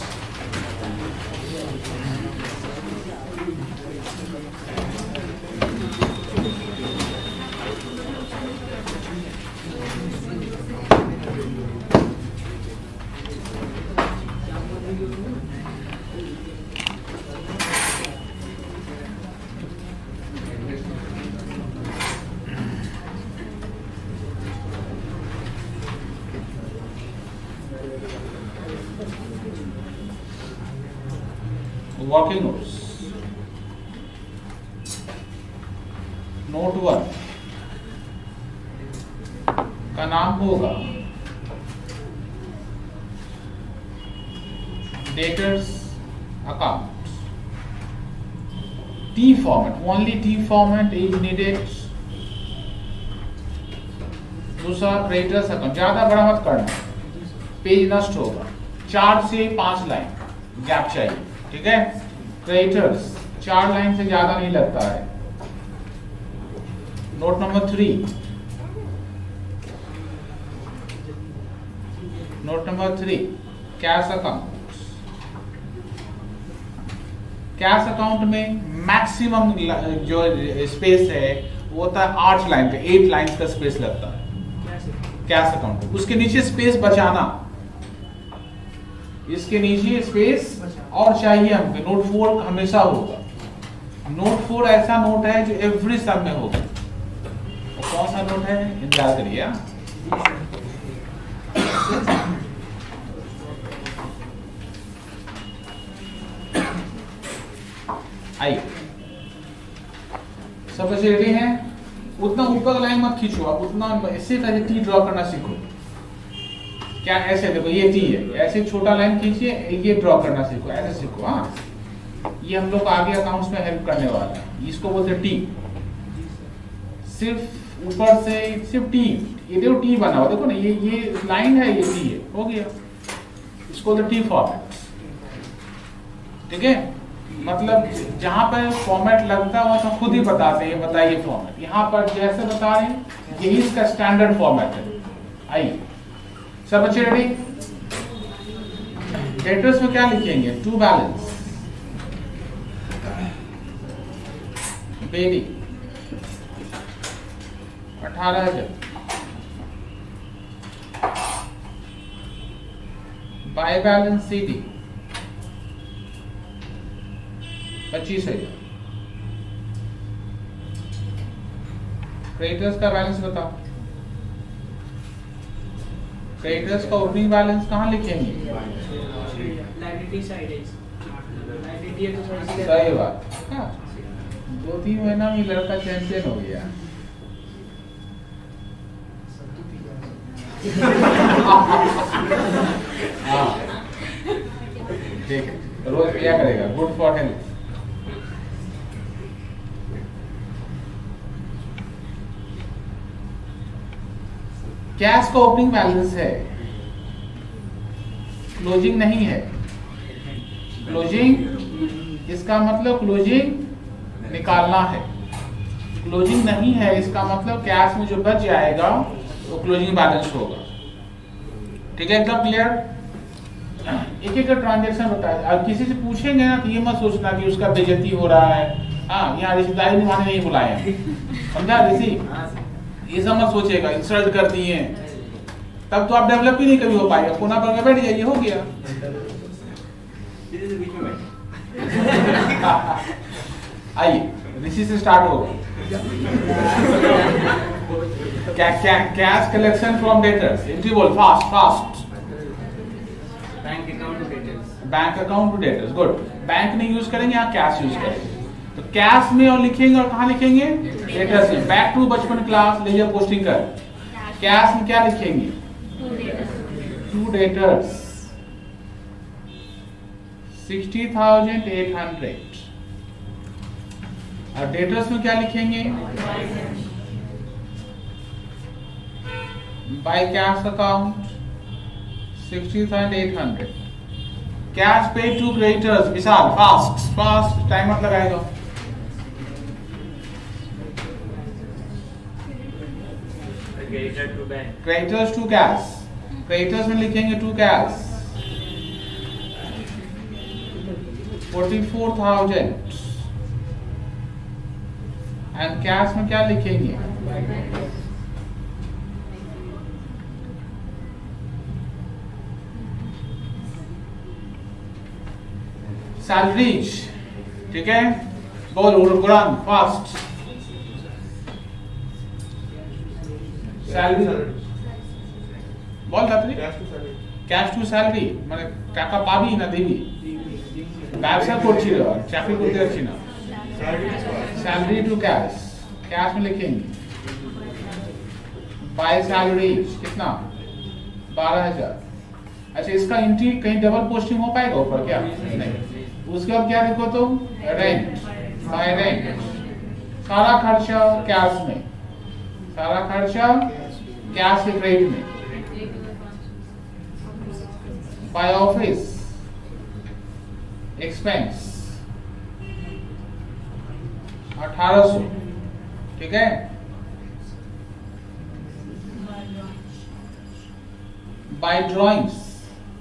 Working notes. Note 1 का नाम होगा debtors account. T format, only T format is needed। दूसरा क्रेडिटर्स अकाउंट, ज्यादा बड़ा मत करना, पेज नष्ट होगा। 4 से 5 लाइन गैप चाहिए, ठीक है। क्रेडिटर्स 4 लाइन से ज्यादा नहीं लगता है। Note number 3, note number 3 cash account. Cash account में मैक्सिमम जो स्पेस है वो होता है 8 लाइन का, 8 लाइन का स्पेस लगता है कैश अकाउंट। उसके नीचे स्पेस बचाना, इसके नीचे स्पेस और चाहिए हमको। नोट 4 हमेशा होगा। नोट 4 ऐसा नोट है जो एवरी सम में होगा। और कौन सा नोट है, इंतजार करिए। आइए, सब बच्चे रेडी हैं? उतना ऊपर लाइन मत खींचो आप, उतना ऐसे तरह टी ड्रॉ करना सीखो। क्या ऐसे देखो, ये टी है, ऐसे छोटा लाइन खींचिए, ये ड्रॉ करना सीखो, ऐसे सीखो। हाँ, ये हम लोग आगे अकाउंट्स में हेल्प करने वाला है। इसको बोलते हैं टी। सिर्फ ऊपर से सिर्फ टी, ये देखो टी बना हुआ, देखो ना, ये लाइन है, ये टी है, हो गया। इसको बोलते टी फॉर्मेट, ठीक है। मतलब जहां पर फॉर्मेट लगता है वहां तो खुद ही बताते हैं, बताइए फॉर्मेट। यहाँ पर जैसे बता रहे हैं, यही इसका स्टैंडर्ड फॉर्मेट है। आइए, सब बच्चे रेडी? डेटर्स में क्या लिखेंगे? To balance, baby 18,000, by balance CD 25,000। Creditors का बैलेंस बताओ। क्रेडिटर्स का ओपनिंग बैलेंस कहाँ लिखेंगे? लायबिलिटी साइड है, लायबिलिटी है तो सही बात। 2-3 महीना में लड़का चैंपियन हो गया। हाँ, ठीक है, रोज किया करेगा, गुड फॉर हेल्थ। कैश का ओपनिंग बैलेंस है, क्लोजिंग नहीं है। क्लोजिंग इसका मतलब क्लोजिंग निकालना है, क्लोजिंग नहीं है इसका मतलब कैश में जो बच जाएगा वो क्लोजिंग बैलेंस होगा। ठीक है, एकदम क्लियर। एक एक ट्रांजेक्शन बताया। अब किसी से पूछेंगे ना तो ये मत सोचना कि उसका बेइज्जती हो रहा है। हाँ, यहाँ रिश्तेदारी निभाने नहीं बुलाए, समझा ऋषि? ये सब मत सोचेगा इंसल्ट कर दिए, तब तो आप डेवलप ही नहीं कभी हो पाएगा। कोना पर के बैठ जाइए, हो गया। आइए, ऋषि से स्टार्ट होगा। Cash collection from debtors, entry बोल, fast fast. Bank account to debtors, bank account to debtors, good. Bank नहीं यूज करेंगे, यहाँ कैश यूज करेंगे। तो कैश में और लिखेंगे और कहाँ लिखेंगे? डेटर्स में। बैक टू बचपन क्लास, ले जाओ पोस्टिंग कर। कैश में क्या लिखेंगे? To debtors 60,800। और डेटर्स में क्या लिखेंगे? By cash account 60,800। Cash pay to creditors, Vishal fast fast, time मत लगाएगा। क्रेडिटर्स टू कैश, क्रेडिटर्स में लिखेंगे टू कैश 44,000। एंड कैश में क्या लिखेंगे? सैलरीज, ठीक है, बोल गुरान फास्ट। सैलरी बोल, कैश टू सैलरी माने टाका पाबी ना देवी। ব্যবসা করছিল চাকরি করতে যাচ্ছি না सैलरी टू कैश कैश में लिखेंगे बाय सैलरी कितना 12,000। अच्छा इसका एंट्री कहीं डबल पोस्टिंग हो पाएगा ऊपर क्या नहीं। उसके बाद क्या लिखो तुम रेंट बाय रेंट सारा खर्चा कैश में सारा खर्चा कैश के क्रेडिट में बाय ऑफिस एक्सपेंस 1800 ठीक है। बाय ड्राइंग्स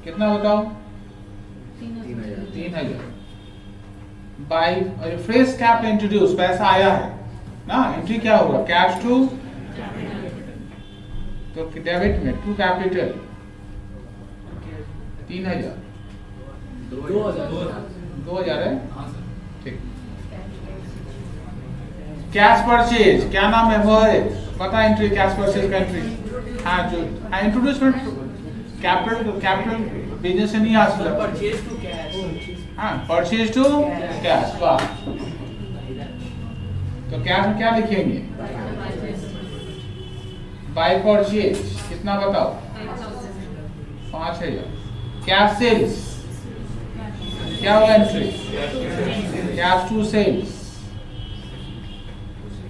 कितना बताओ 3,000। बाय फ्रेश कैप इंट्रोड्यूस पैसा आया है ना एंट्री क्या होगा कैश टू तो डेबिट में टू कैपिटल 3,000 2,000 है ठीक। कैश परचेज क्या नाम है वो है पता एंट्री कैश परचेज का एंट्री हाँ जो हाँ इंट्रोड्यूसमेंट कैपिटल बिजनेस से नहीं आ सकता परचेज टू कैश हाँ परचेज टू कैश वाह तो कैश में क्या लिखेंगे बाय परचेज कितना बताओ 5,000। कैश सेल्स क्या होगा entry cash to sales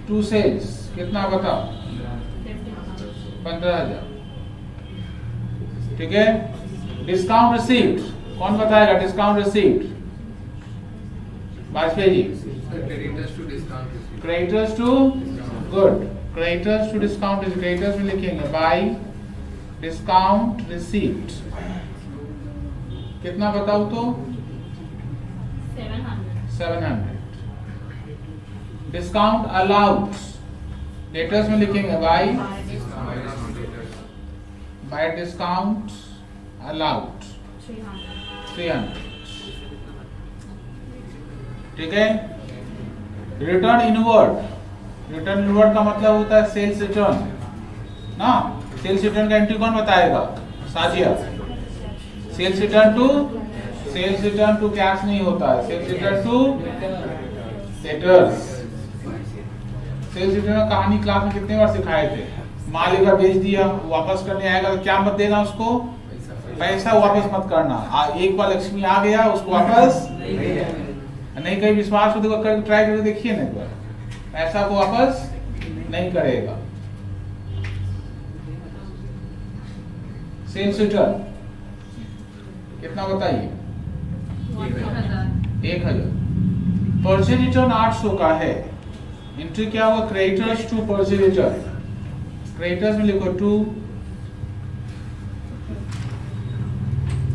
to sales कितना बताओ 15,000 ठीक है। डिस्काउंट रिसीप्ट कौन बताएगा discount receipt Vajpayee ji creditors to discount creditors to good creditors to discount creditors में लिखेंगे बाय डिस्काउंट रिसीप्ट कितना बताओ तो 700। डिस्काउंट अलाउड डेटर्स में लिखेंगे बाय डिस्काउंट अलाउड 300 ठीक है। रिटर्न इनवर्ड का मतलब होता है सेल्स रिटर्न ना सेल्स रिटर्न का एंट्री कौन बताएगा Sajiya sales return to cash नहीं होता है sales return to debtors. Sales return का कहानी क्लास में कितने बार सिखाए थे माल एक बार बेच दिया वापस करने आएगा तो क्या मत देना उसको पैसा वापस मत करना एक बार लक्ष्मी आ गया उसको वापस नहीं कहीं विश्वास हो तो करके ट्राई करके देखिए ना एक बार पैसा को वापस नहीं करेगा। सेल्स रिटर्न कितना बताइए 1,000। परचेज रिटर्न 800 का है एंट्री क्या होगा creditors to purchase return creditors में लिखो to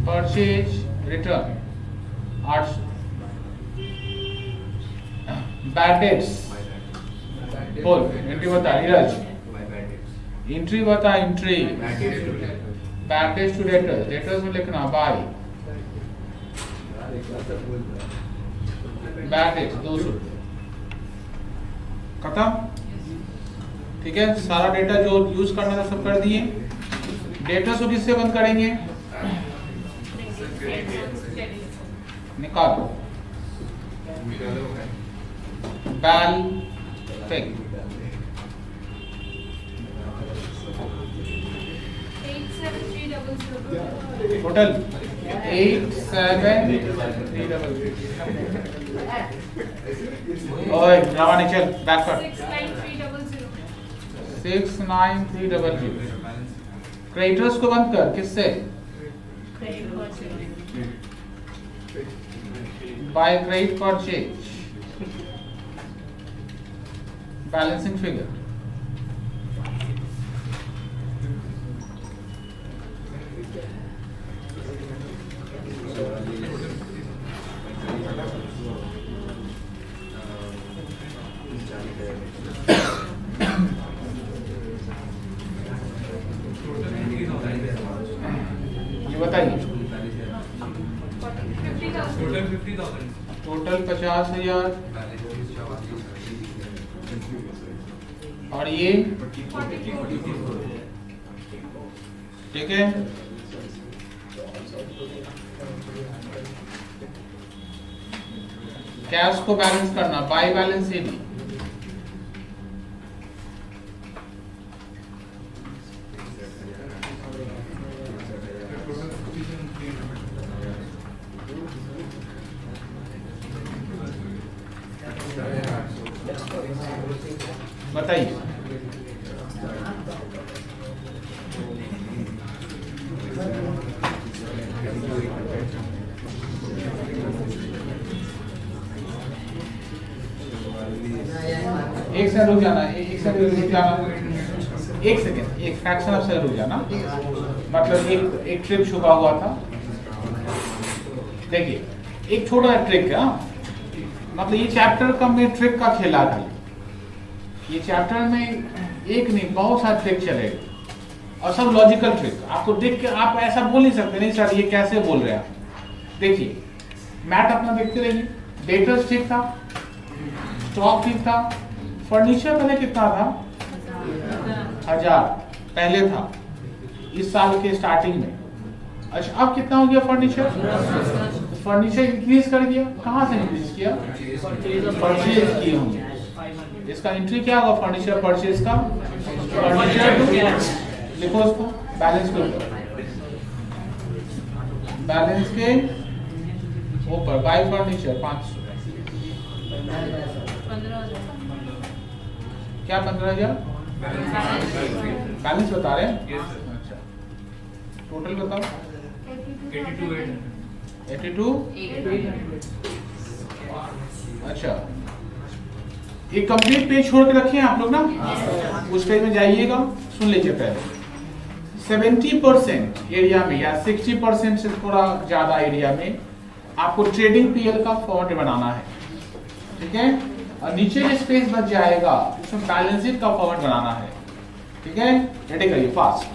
purchase return 800। Bad debts बोल एंट्री बता नीरज एंट्री बता entry bad debts to debtors में लिखना बाय बैड डेट्स 200 खत्म ठीक है। सारा डेटा जो यूज करना था सब कर दिए। डेटा को किससे बंद करेंगे निकालो बैल फेक 87300 टोटल 87300 ओए ड्रामा नहीं चल बैक कर 69300 क्रेडिटर्स को बंद कर किससे by credit purchase balancing figure ये बताइए टोटल 50,000 और ये ठीक है। कैश को बैलेंस करना बाय बैलेंस एडी। बताइए एक सेकंड रुक जाना, एक सेकंड रुक जाना, एक सेकंड, एक फ्रैक्शन ऑफ सेकंड रुक जाना। मतलब एक ट्रिक छुपा हुआ था। देखिए एक छोटा ट्रिक है, मतलब ये चैप्टर का में ट्रिक का खेला था। ये चैप्टर में एक नहीं बहुत सारे ट्रिक चलेगा और सब लॉजिकल ट्रिक। आपको देख के आप ऐसा बोल नहीं सकते नहीं सर ये कैसे बोल रहे हैं आप। देखिए मैथ अपना देखते रहिए। डेटर्स ठीक था, स्टॉक ठीक था, फर्नीचर पहले कितना था 1000 पहले था इस साल के स्टार्टिंग में। अच्छा अब कितना हो गया फर्नीचर? फर्नीचर इंक्रीज कर दिया। कहाँ से इंक्रीज किया? परचेज किए होंगे। इसका एंट्री क्या होगा फर्नीचर परचेज का? फर्नीचर लिखो उसको बैलेंस के ऊपर, बैलेंस के ऊपर बाय फर्नीचर 500। क्या 15,000 बैलेंस बता रहे हैं? अच्छा टोटल बताओ। 82। अच्छा एक कंप्लीट पेज छोड़ के रखे हैं आप लोग ना, उस पेज में जाइएगा। सुन लीजिए पहले 70% एरिया में या 60% से थोड़ा ज्यादा एरिया में आपको ट्रेडिंग पीएल का फॉर्मेट बनाना है, ठीक है। और नीचे जो स्पेस बच जाएगा उसमें बैलेंस शीट का फॉर्मेट बनाना है, ठीक है। रेडी करिए फास्ट।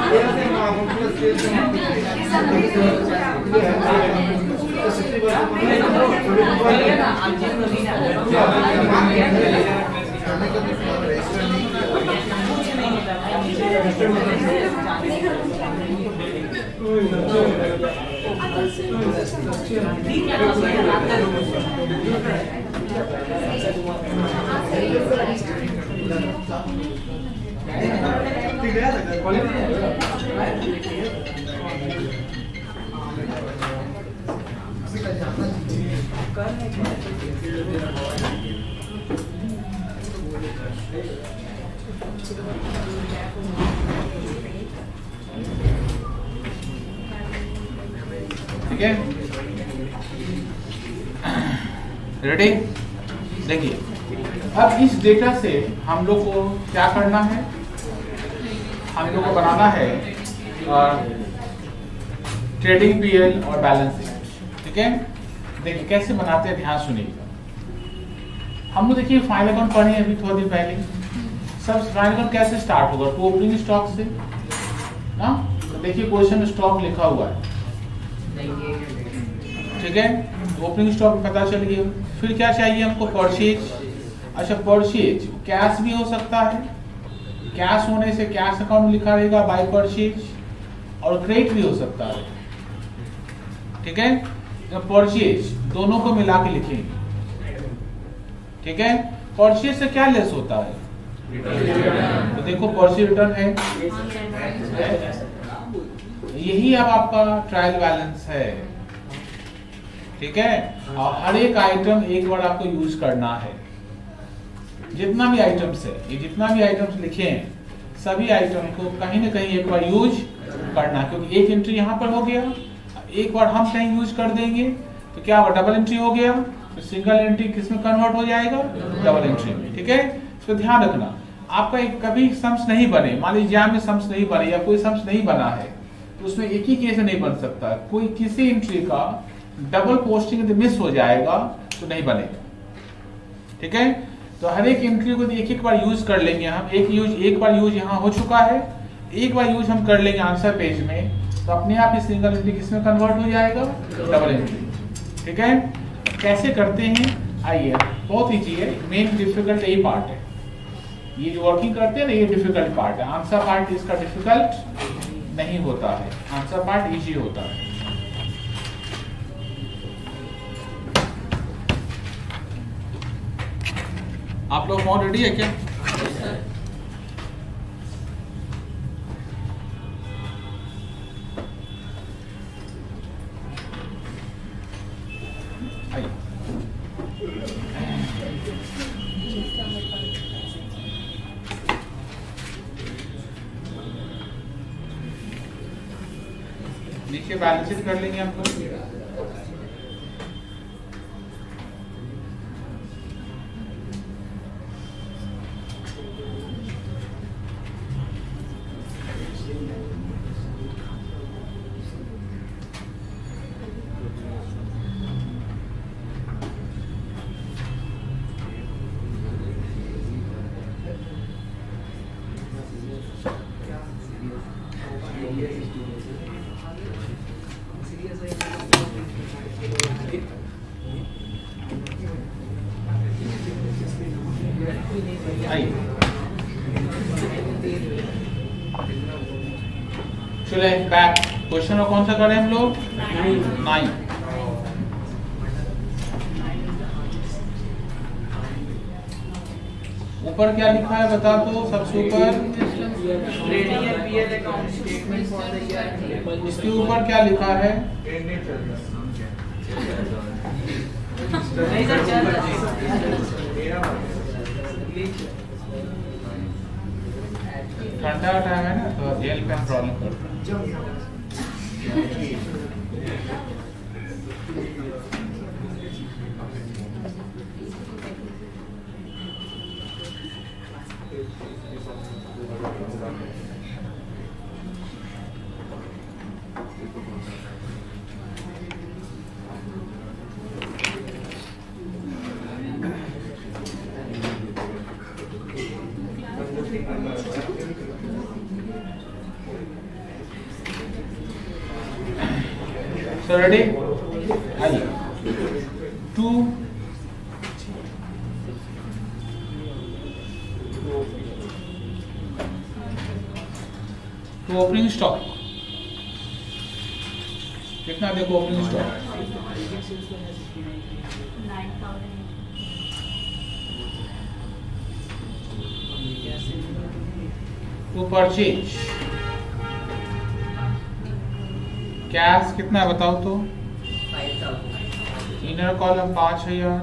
नहीं ठीक है, रेडी। देखिए अब इस डेटा से हम लोग को क्या करना है, हम लोग को बनाना है ट्रेडिंग पीएल और बैलेंस शीट। ठीक है, देखिए कैसे बनाते हैं, ध्यान सुनिएगा। हम लोग देखिए फाइनल अकाउंट पढ़े अभी थोड़ी देर पहले। सब फाइनल अकाउंट कैसे स्टार्ट होगा, तो ओपनिंग स्टॉक से ना। देखिए क्वेश्चन में स्टॉक लिखा हुआ है, ठीक है, तो ओपनिंग स्टॉक पता चल गया। फिर क्या चाहिए हमको, परचेज। अच्छा परचेज कैश भी हो सकता है, कैश होने से कैश अकाउंट में लिखा रहेगा बाय परचेज, और क्रेडिट भी हो सकता है। ठीक है, तो परचेज दोनों को मिला के लिखेंगे। ठीक है, परचेज से क्या लेस होता है, तो देखो परचेज रिटर्न है, यही अब आपका ट्रायल बैलेंस है। ठीक है, और हर एक आइटम एक बार आपको यूज करना है। जितना भी आइटम्स है, ये जितना भी आइटम्स लिखे हैं, सभी आइटम को कहीं ना कहीं एक बार यूज करना, क्योंकि एक एंट्री यहाँ पर हो गया, एक बार हम कहीं यूज कर देंगे तो क्या होगा, डबल एंट्री हो गया, तो सिंगल एंट्री किस में कन्वर्ट हो जाएगा, डबल एंट्री में। ठीक है, इसको ध्यान रखना। आपका एक कभी सम्स नहीं बने, मान लीजिए एग्जाम में सम्स नहीं बने या कोई सम्स नहीं बना है, तो उसमें एक ही केस नहीं बन सकता। कोई किसी एंट्री का डबल पोस्टिंग यदि मिस हो जाएगा तो नहीं बनेगा। ठीक है, तो हर एक एंट्री को एक एक बार यूज कर लेंगे हम। एक बार यूज यहाँ हो चुका है, एक बार यूज हम कर लेंगे आंसर पेज में, तो अपने आप ही सिंगल एंट्री किसमें कन्वर्ट हो जाएगा, डबल एंट्री। ठीक है, कैसे करते हैं, आइए, बहुत ईजी है। मेन डिफिकल्ट यही पार्ट है, ये जो वर्किंग करते हैं ना, ये डिफिकल्ट पार्ट है। आंसर पार्ट इसका डिफिकल्ट नहीं होता है, आंसर पार्ट इजी होता है। आप लोग फोन रेडी है क्या? नीचे बैलेंस शीट कर लेंगे हम लोग। चले बैक, क्वेश्चन में कौन सा करें हम लोग, 9। ऊपर क्या लिखा है बता दो, सबसे ऊपर trading and PL account statement for the year. इसके ऊपर क्या लिखा है, नहीं सर चल ठंडा टाइम है ना, तो जेल पे प्रॉब्लम करता है। तो रेडी, आइए टू ओपनिंग स्टॉक कितना देखो opening stock 9,000 to purchase cash कितना है बताओ तो, 5,000 इनर कॉलम 5,000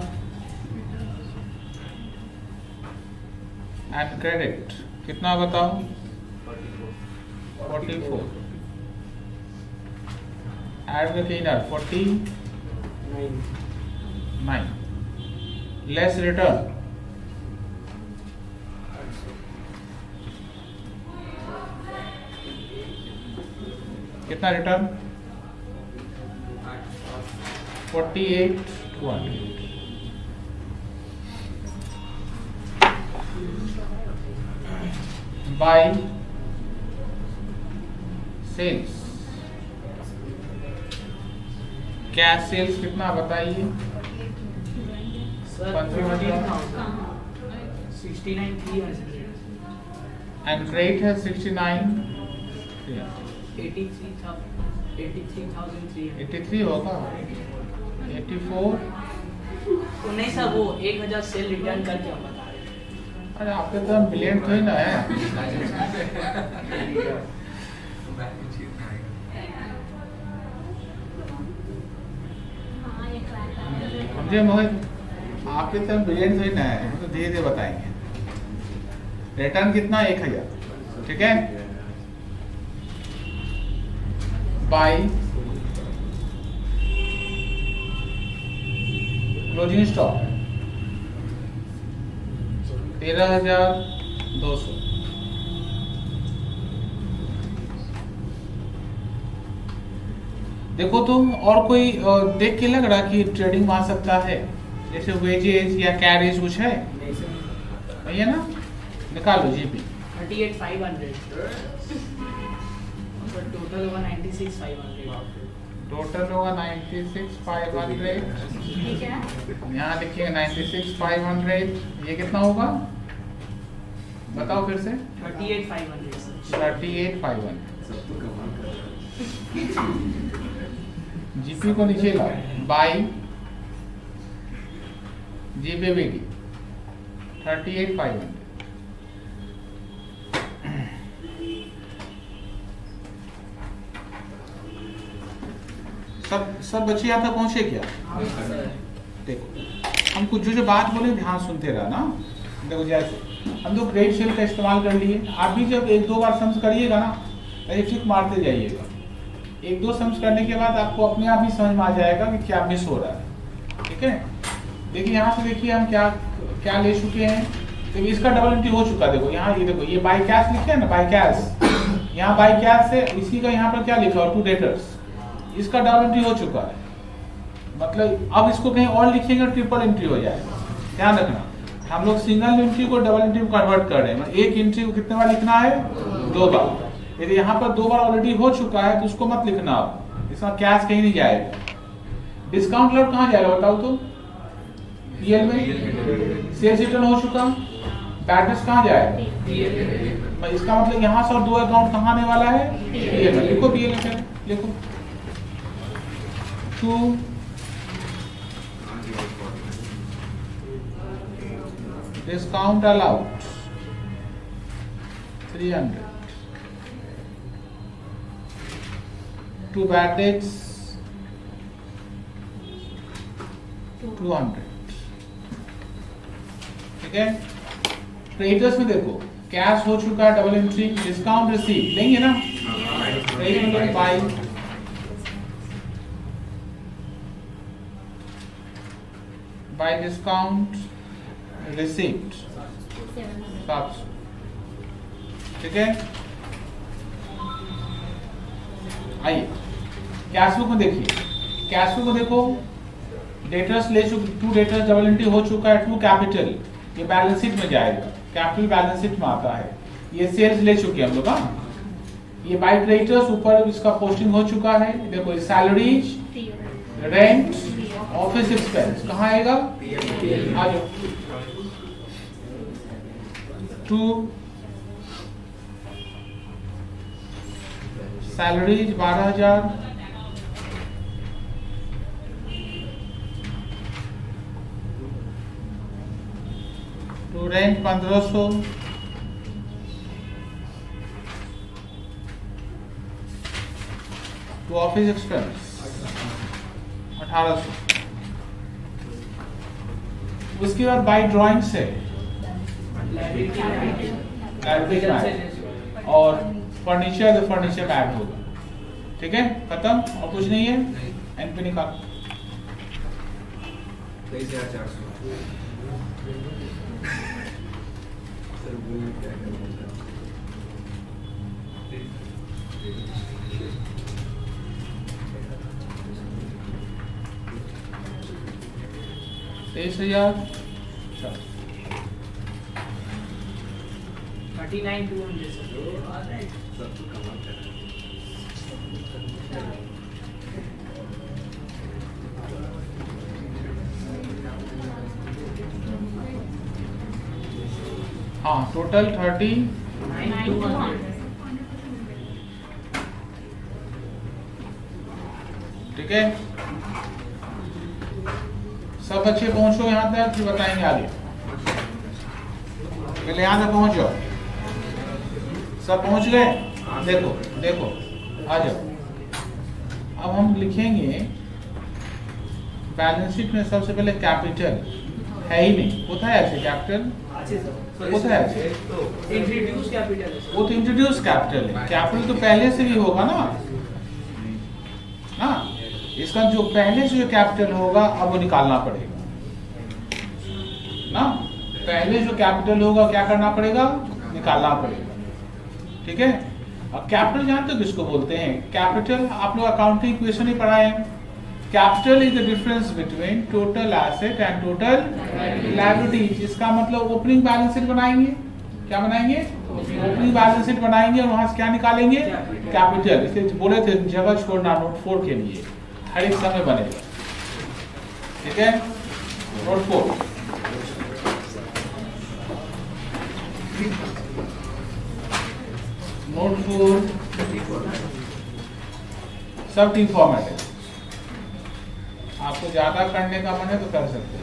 एंड क्रेडिट कितना बताओ 44 add with inner 49 less return कितना return 48,200 by sales cash sales कितना बताइए सर 69,300 एंड क्रेडिट है 69 83,300 83 होगा 84 तो नहीं सर, वो 1,000 सेल रिटर्न करके हम बता रहे हैं। अरे आपके तो ब्रिलियंट थोड़ी ना है समझे मोहित, आपके तो ब्रिलियंट थोड़ी ना है, तो धीरे धीरे बताएंगे। रिटर्न कितना 1,000 ठीक है, बाय क्लोजिंग स्टॉक 13,200 देखो तो और कोई देख के लग रहा कि ट्रेडिंग में आ सकता है, जैसे वेजेस या कैरेज कुछ है भैया ना, निकालो जीपी 38,500 टोटल होगा 96,500 टोटल होगा 96,500 ठीक है, यहाँ लिखिएगा 96,500 ये कितना होगा बताओ फिर से 38,500 सर। 38,500 जीपी को नीचे लाओ बाई जीपीबीडी 38,500 सब बच्चे यहाँ तक पहुंचे क्या? देखो हम कुछ जो बात बोले ध्यान सुनते रहा ना। देखो जैसे हम लोग क्रेडिट सेल का इस्तेमाल कर लिए, आप भी जब एक दो बार सम्स करिएगा ना ऐसे टिक मारते जाइएगा, एक दो सम्स करने के बाद आपको अपने आप ही समझ में आ जाएगा कि क्या मिस हो रहा है। ठीक है, देखिए यहाँ से देखिए हम क्या क्या ले चुके हैं। देखिए इसका डबल एंट्री हो चुका है। देखो यहाँ ये देखो ये बाय कैश लिखे है ना, बाय कैश, यहाँ बाय कैश है, इसी का यहाँ पर क्या लिखा है टू डेटर्स, इसका डबल एंट्री हो चुका है। मतलब अब इसको कहीं और लिखेंगे ट्रिपल एंट्री हो जाएगा। ध्यान रखना हम लोग सिंगल एंट्री को डबल एंट्री में कन्वर्ट कर रहे हैं। एक एंट्री को कितने बार लिखना है? 2 बार। यदि यहाँ पर 2 बार ऑलरेडी हो चुका है तो उसको मत लिखना, आप इसका कैश कहीं नहीं जाएगा। डिस्काउंट लॉट कहाँ जाएगा बताओ तो? पीएल में। सेल्स रिटर्न हो चुका, बैलेंस कहाँ जाएगा? इसका मतलब यहाँ से और 2 अकाउंट कहाँ आने वाला है? पीएल में। लिखो पीएल में, लिखो 2 discount allowed 300 2 bad debts 200। ठीक है, क्रेडिटर्स में देखो कैश हो चुका है डबल एंट्री, डिस्काउंट रिसीव लेंगे ना, credit by bye discount receipt 700। ठीक है, आइए कैश बुक में देखिए, कैश बुक में देखो डेटर्स ले चुके, 2 डेटर्स डबल एंट्री हो चुका है, 2 कैपिटल ये बैलेंस शीट में जाएगा, कैपिटल बैलेंस शीट में आता है। ये सेल्स ले चुके हम लोग। हाँ, ये बाय क्रेडिटर्स ऊपर इसका पोस्टिंग हो चुका है। देखो ये सैलरीज रेंट ऑफिस एक्सपेंस कहाँ आएगा? आ जाओ। 2 सैलरीज 12,000, 2 रेंट 1500, 2 ऑफिस एक्सपेंस 1800। उसके बाद बाय ड्राइंग से और फर्नीचर में ऐड होगा। ठीक है, खत्म और कुछ नहीं है। एनपी निकाल। 23,400। तेईस हजार 39,200 हाँ, टोटल 39,200। ठीक है, सब बच्चे पहुंचो यहाँ तक, फिर बताएंगे आगे। पहले यहाँ तक पहुंच जाओ। सब पहुंच गए? देखो देखो, आ जाओ। अब हम लिखेंगे बैलेंस शीट में सबसे पहले कैपिटल है ही नहीं, होता है ऐसे कैपिटल होता है ऐसे, इंट्रोड्यूस कैपिटल है। वो तो इंट्रोड्यूस कैपिटल है। कैपिटल तो पहले से ही होगा ना, इसका जो पहले से जो कैपिटल होगा अब वो निकालना पड़ेगा ना। पहले जो कैपिटल होगा क्या करना पड़ेगा? निकालना पड़ेगा। ठीक है, अब कैपिटल जानते हो किसको बोलते हैं? कैपिटल आप लोग अकाउंटिंग इक्वेशन ही पढ़ाए हैं। Capital is the difference between total asset and total liabilities. इसका मतलब ओपनिंग बैलेंस शीट बनाएंगे। क्या बनाएंगे? ओपनिंग बैलेंस शीट बनाएंगे और वहां से क्या निकालेंगे? कैपिटल। इसलिए बोले थे जगह छोड़ना नोट 4 के लिए, हर एक समय बनेगा। ठीक है, नोट 4 नोट 4 सब टीम फॉर्मेट है। आपको ज्यादा करने का मन है तो कर सकते हैं,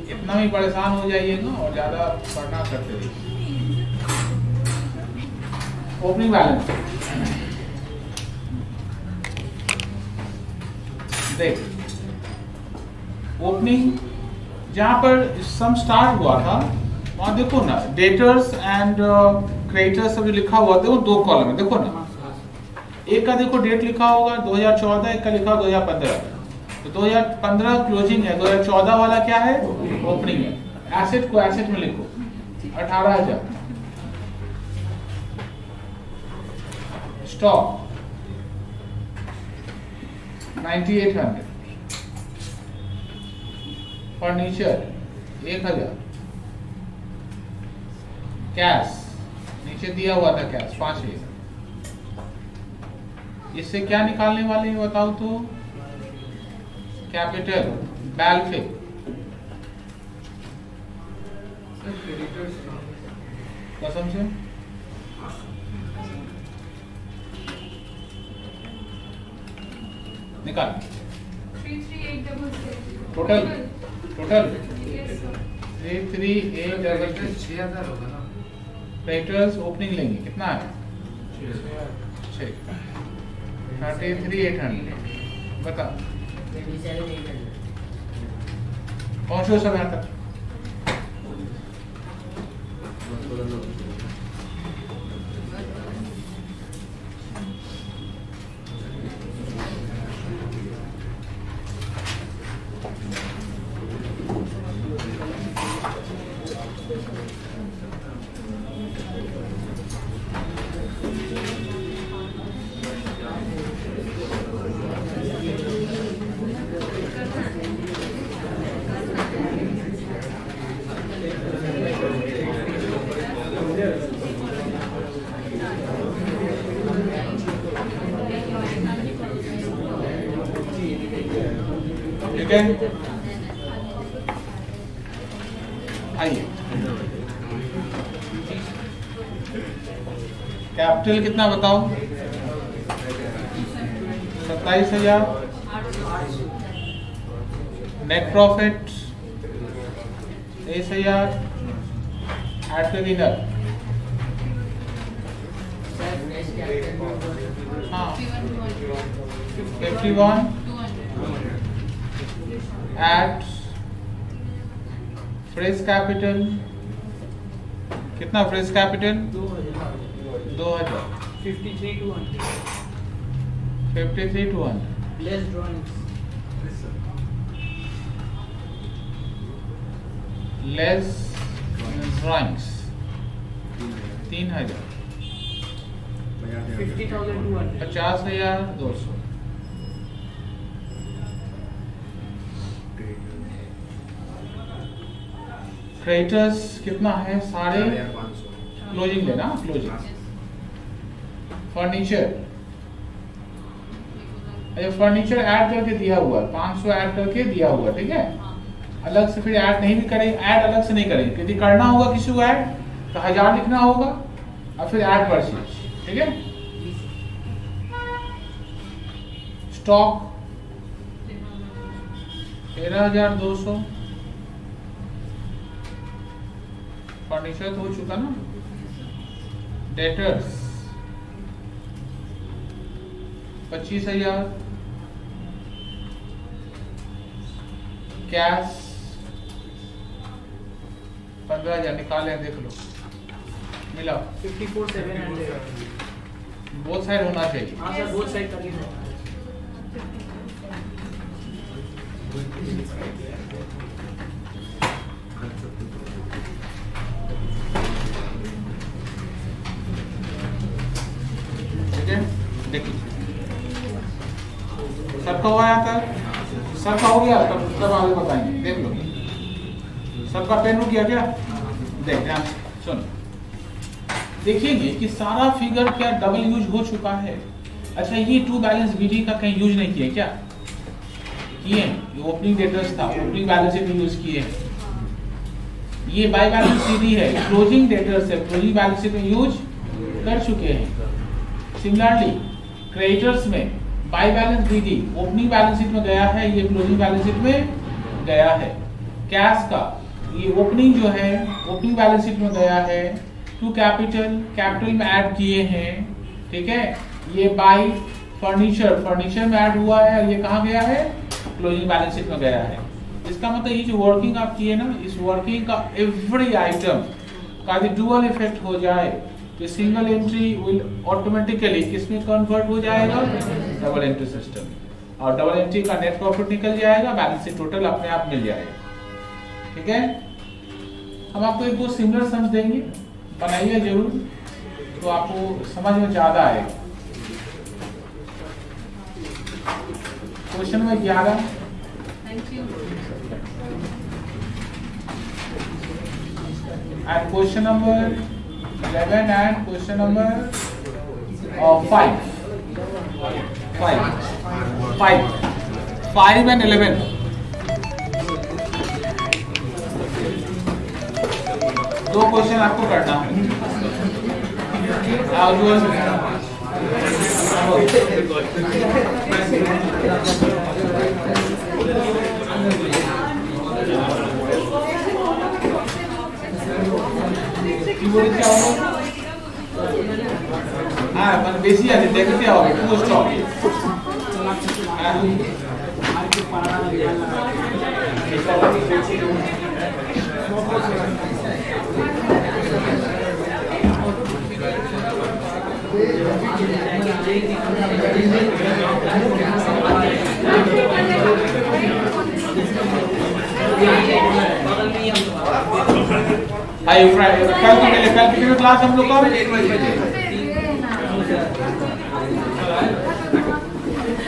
इतना भी परेशान हो जाइएगा और ज्यादा पढ़ना करते रहिए। ओपनिंग बैलेंस देख, ओपनिंग जहां पर सम स्टार्ट हुआ था वहां देखो ना, डेटर्स एंड क्रेडिटर्स सब जो लिखा हुआ था वो 2 कॉलम है। देखो ना, एक का देखो डेट लिखा होगा 2014, एक का लिखा 2015। तो 2015 क्लोजिंग है, 2014 वाला क्या है? ओपनिंग है। एसेट को एसेट में लिखो 18,000। स्टॉक 9,800। फर्नीचर 1,000। कैश नीचे दिया हुआ था, कैश 5,000। इससे क्या निकालने वाले हैं बताओ तो? कैपिटल बैलफिक कसम से निकाल। 33866 टोटल 6,000 होगा ना। क्रेडिटर्स ओपनिंग लेंगे, कितना है? 33,800। बता, पहुंचो सब यहाँ तक। ठीक है, आइए कैपिटल कितना बताओ? 27,000। Net profit 23,000। एड कर इधर, हाँ 51। एड फ्रेश कैपिटल कितना? Fresh capital 2,000। 53,200। Less drawings, less drawings 3,000। 50,200। 50,200। Creditors कितना है? 550। क्लोजिंग लेना, क्लोजिंग। फर्नीचर, अच्छा फर्नीचर ऐड करके दिया हुआ है, 500 ऐड करके दिया हुआ, ठीक है। अलग से फिर ऐड नहीं भी करेंगे, ऐड अलग से नहीं करेंगे, यदि करना होगा किसी को ऐड तो 1000 लिखना होगा और फिर ऐड परचेज, ठीक है। स्टॉक 13,200। फर्नीचर तो हो चुका ना। डेटर्स 25,000। कैश 15,000 निकाले, देख लो मिला। 54,700। बोथ साइड होना चाहिए। हाँ सर, बोथ साइड का लिखो। ठीक है, देखिए सबका हुआ आता है, सबका हो गया तब सब आगे बताएंगे, देख लो। सबका पेन हो गया क्या? देख ध्यान सुन, देखिएंगे कि सारा फिगर क्या डबल यूज हो चुका है। अच्छा ये टू बैलेंस बीडी का कहीं यूज नहीं किए क्या? किए, ये ओपनिंग डेटर्स था, ओपनिंग बैलेंस शीट में यूज किए। ये बाय बैलेंस सीडी है, क्लोजिंग डेटर्स है, क्लोजिंग बैलेंस शीट में यूज कर चुके हैं। सिमिलरली क्रेडिटर्स में by balance BD opening balance sheet में गया है, ये क्लोजिंग बैलेंस शीट में गया है। कैश का ये ओपनिंग जो है ओपनिंग बैलेंस शीट में गया है, टू कैपिटल कैपिटल में ऐड किए हैं, ठीक है। ये बाय फर्नीचर में ऐड हुआ है, ये कहाँ गया है? क्लोजिंग बैलेंस शीट में गया है। इसका मतलब ये जो वर्किंग आप किए ना, इस वर्किंग का एवरी आइटम का यदि डुअल इफेक्ट हो जाए तो सिंगल एंट्री विल ऑटोमेटिकली किसमें कन्वर्ट हो जाएगा? Double entry system. और डबल एंट्री का नेट प्रॉफिट निकल जाएगा, बैलेंस शीट टोटल अपने आप मिल जाएगा, ठीक है। हम आपको एक दो सिमिलर सम्स देंगे, बनाइए जरूर, तो आपको समझ में ज्यादा आएगा। Question number 11 and question number 11 and question number 5 and 11 दो क्वेश्चन आपको करना है। মানে বেশি আছে দেখতে হবে পোস্ট হবে। कल कितने क्लास हम लोग का?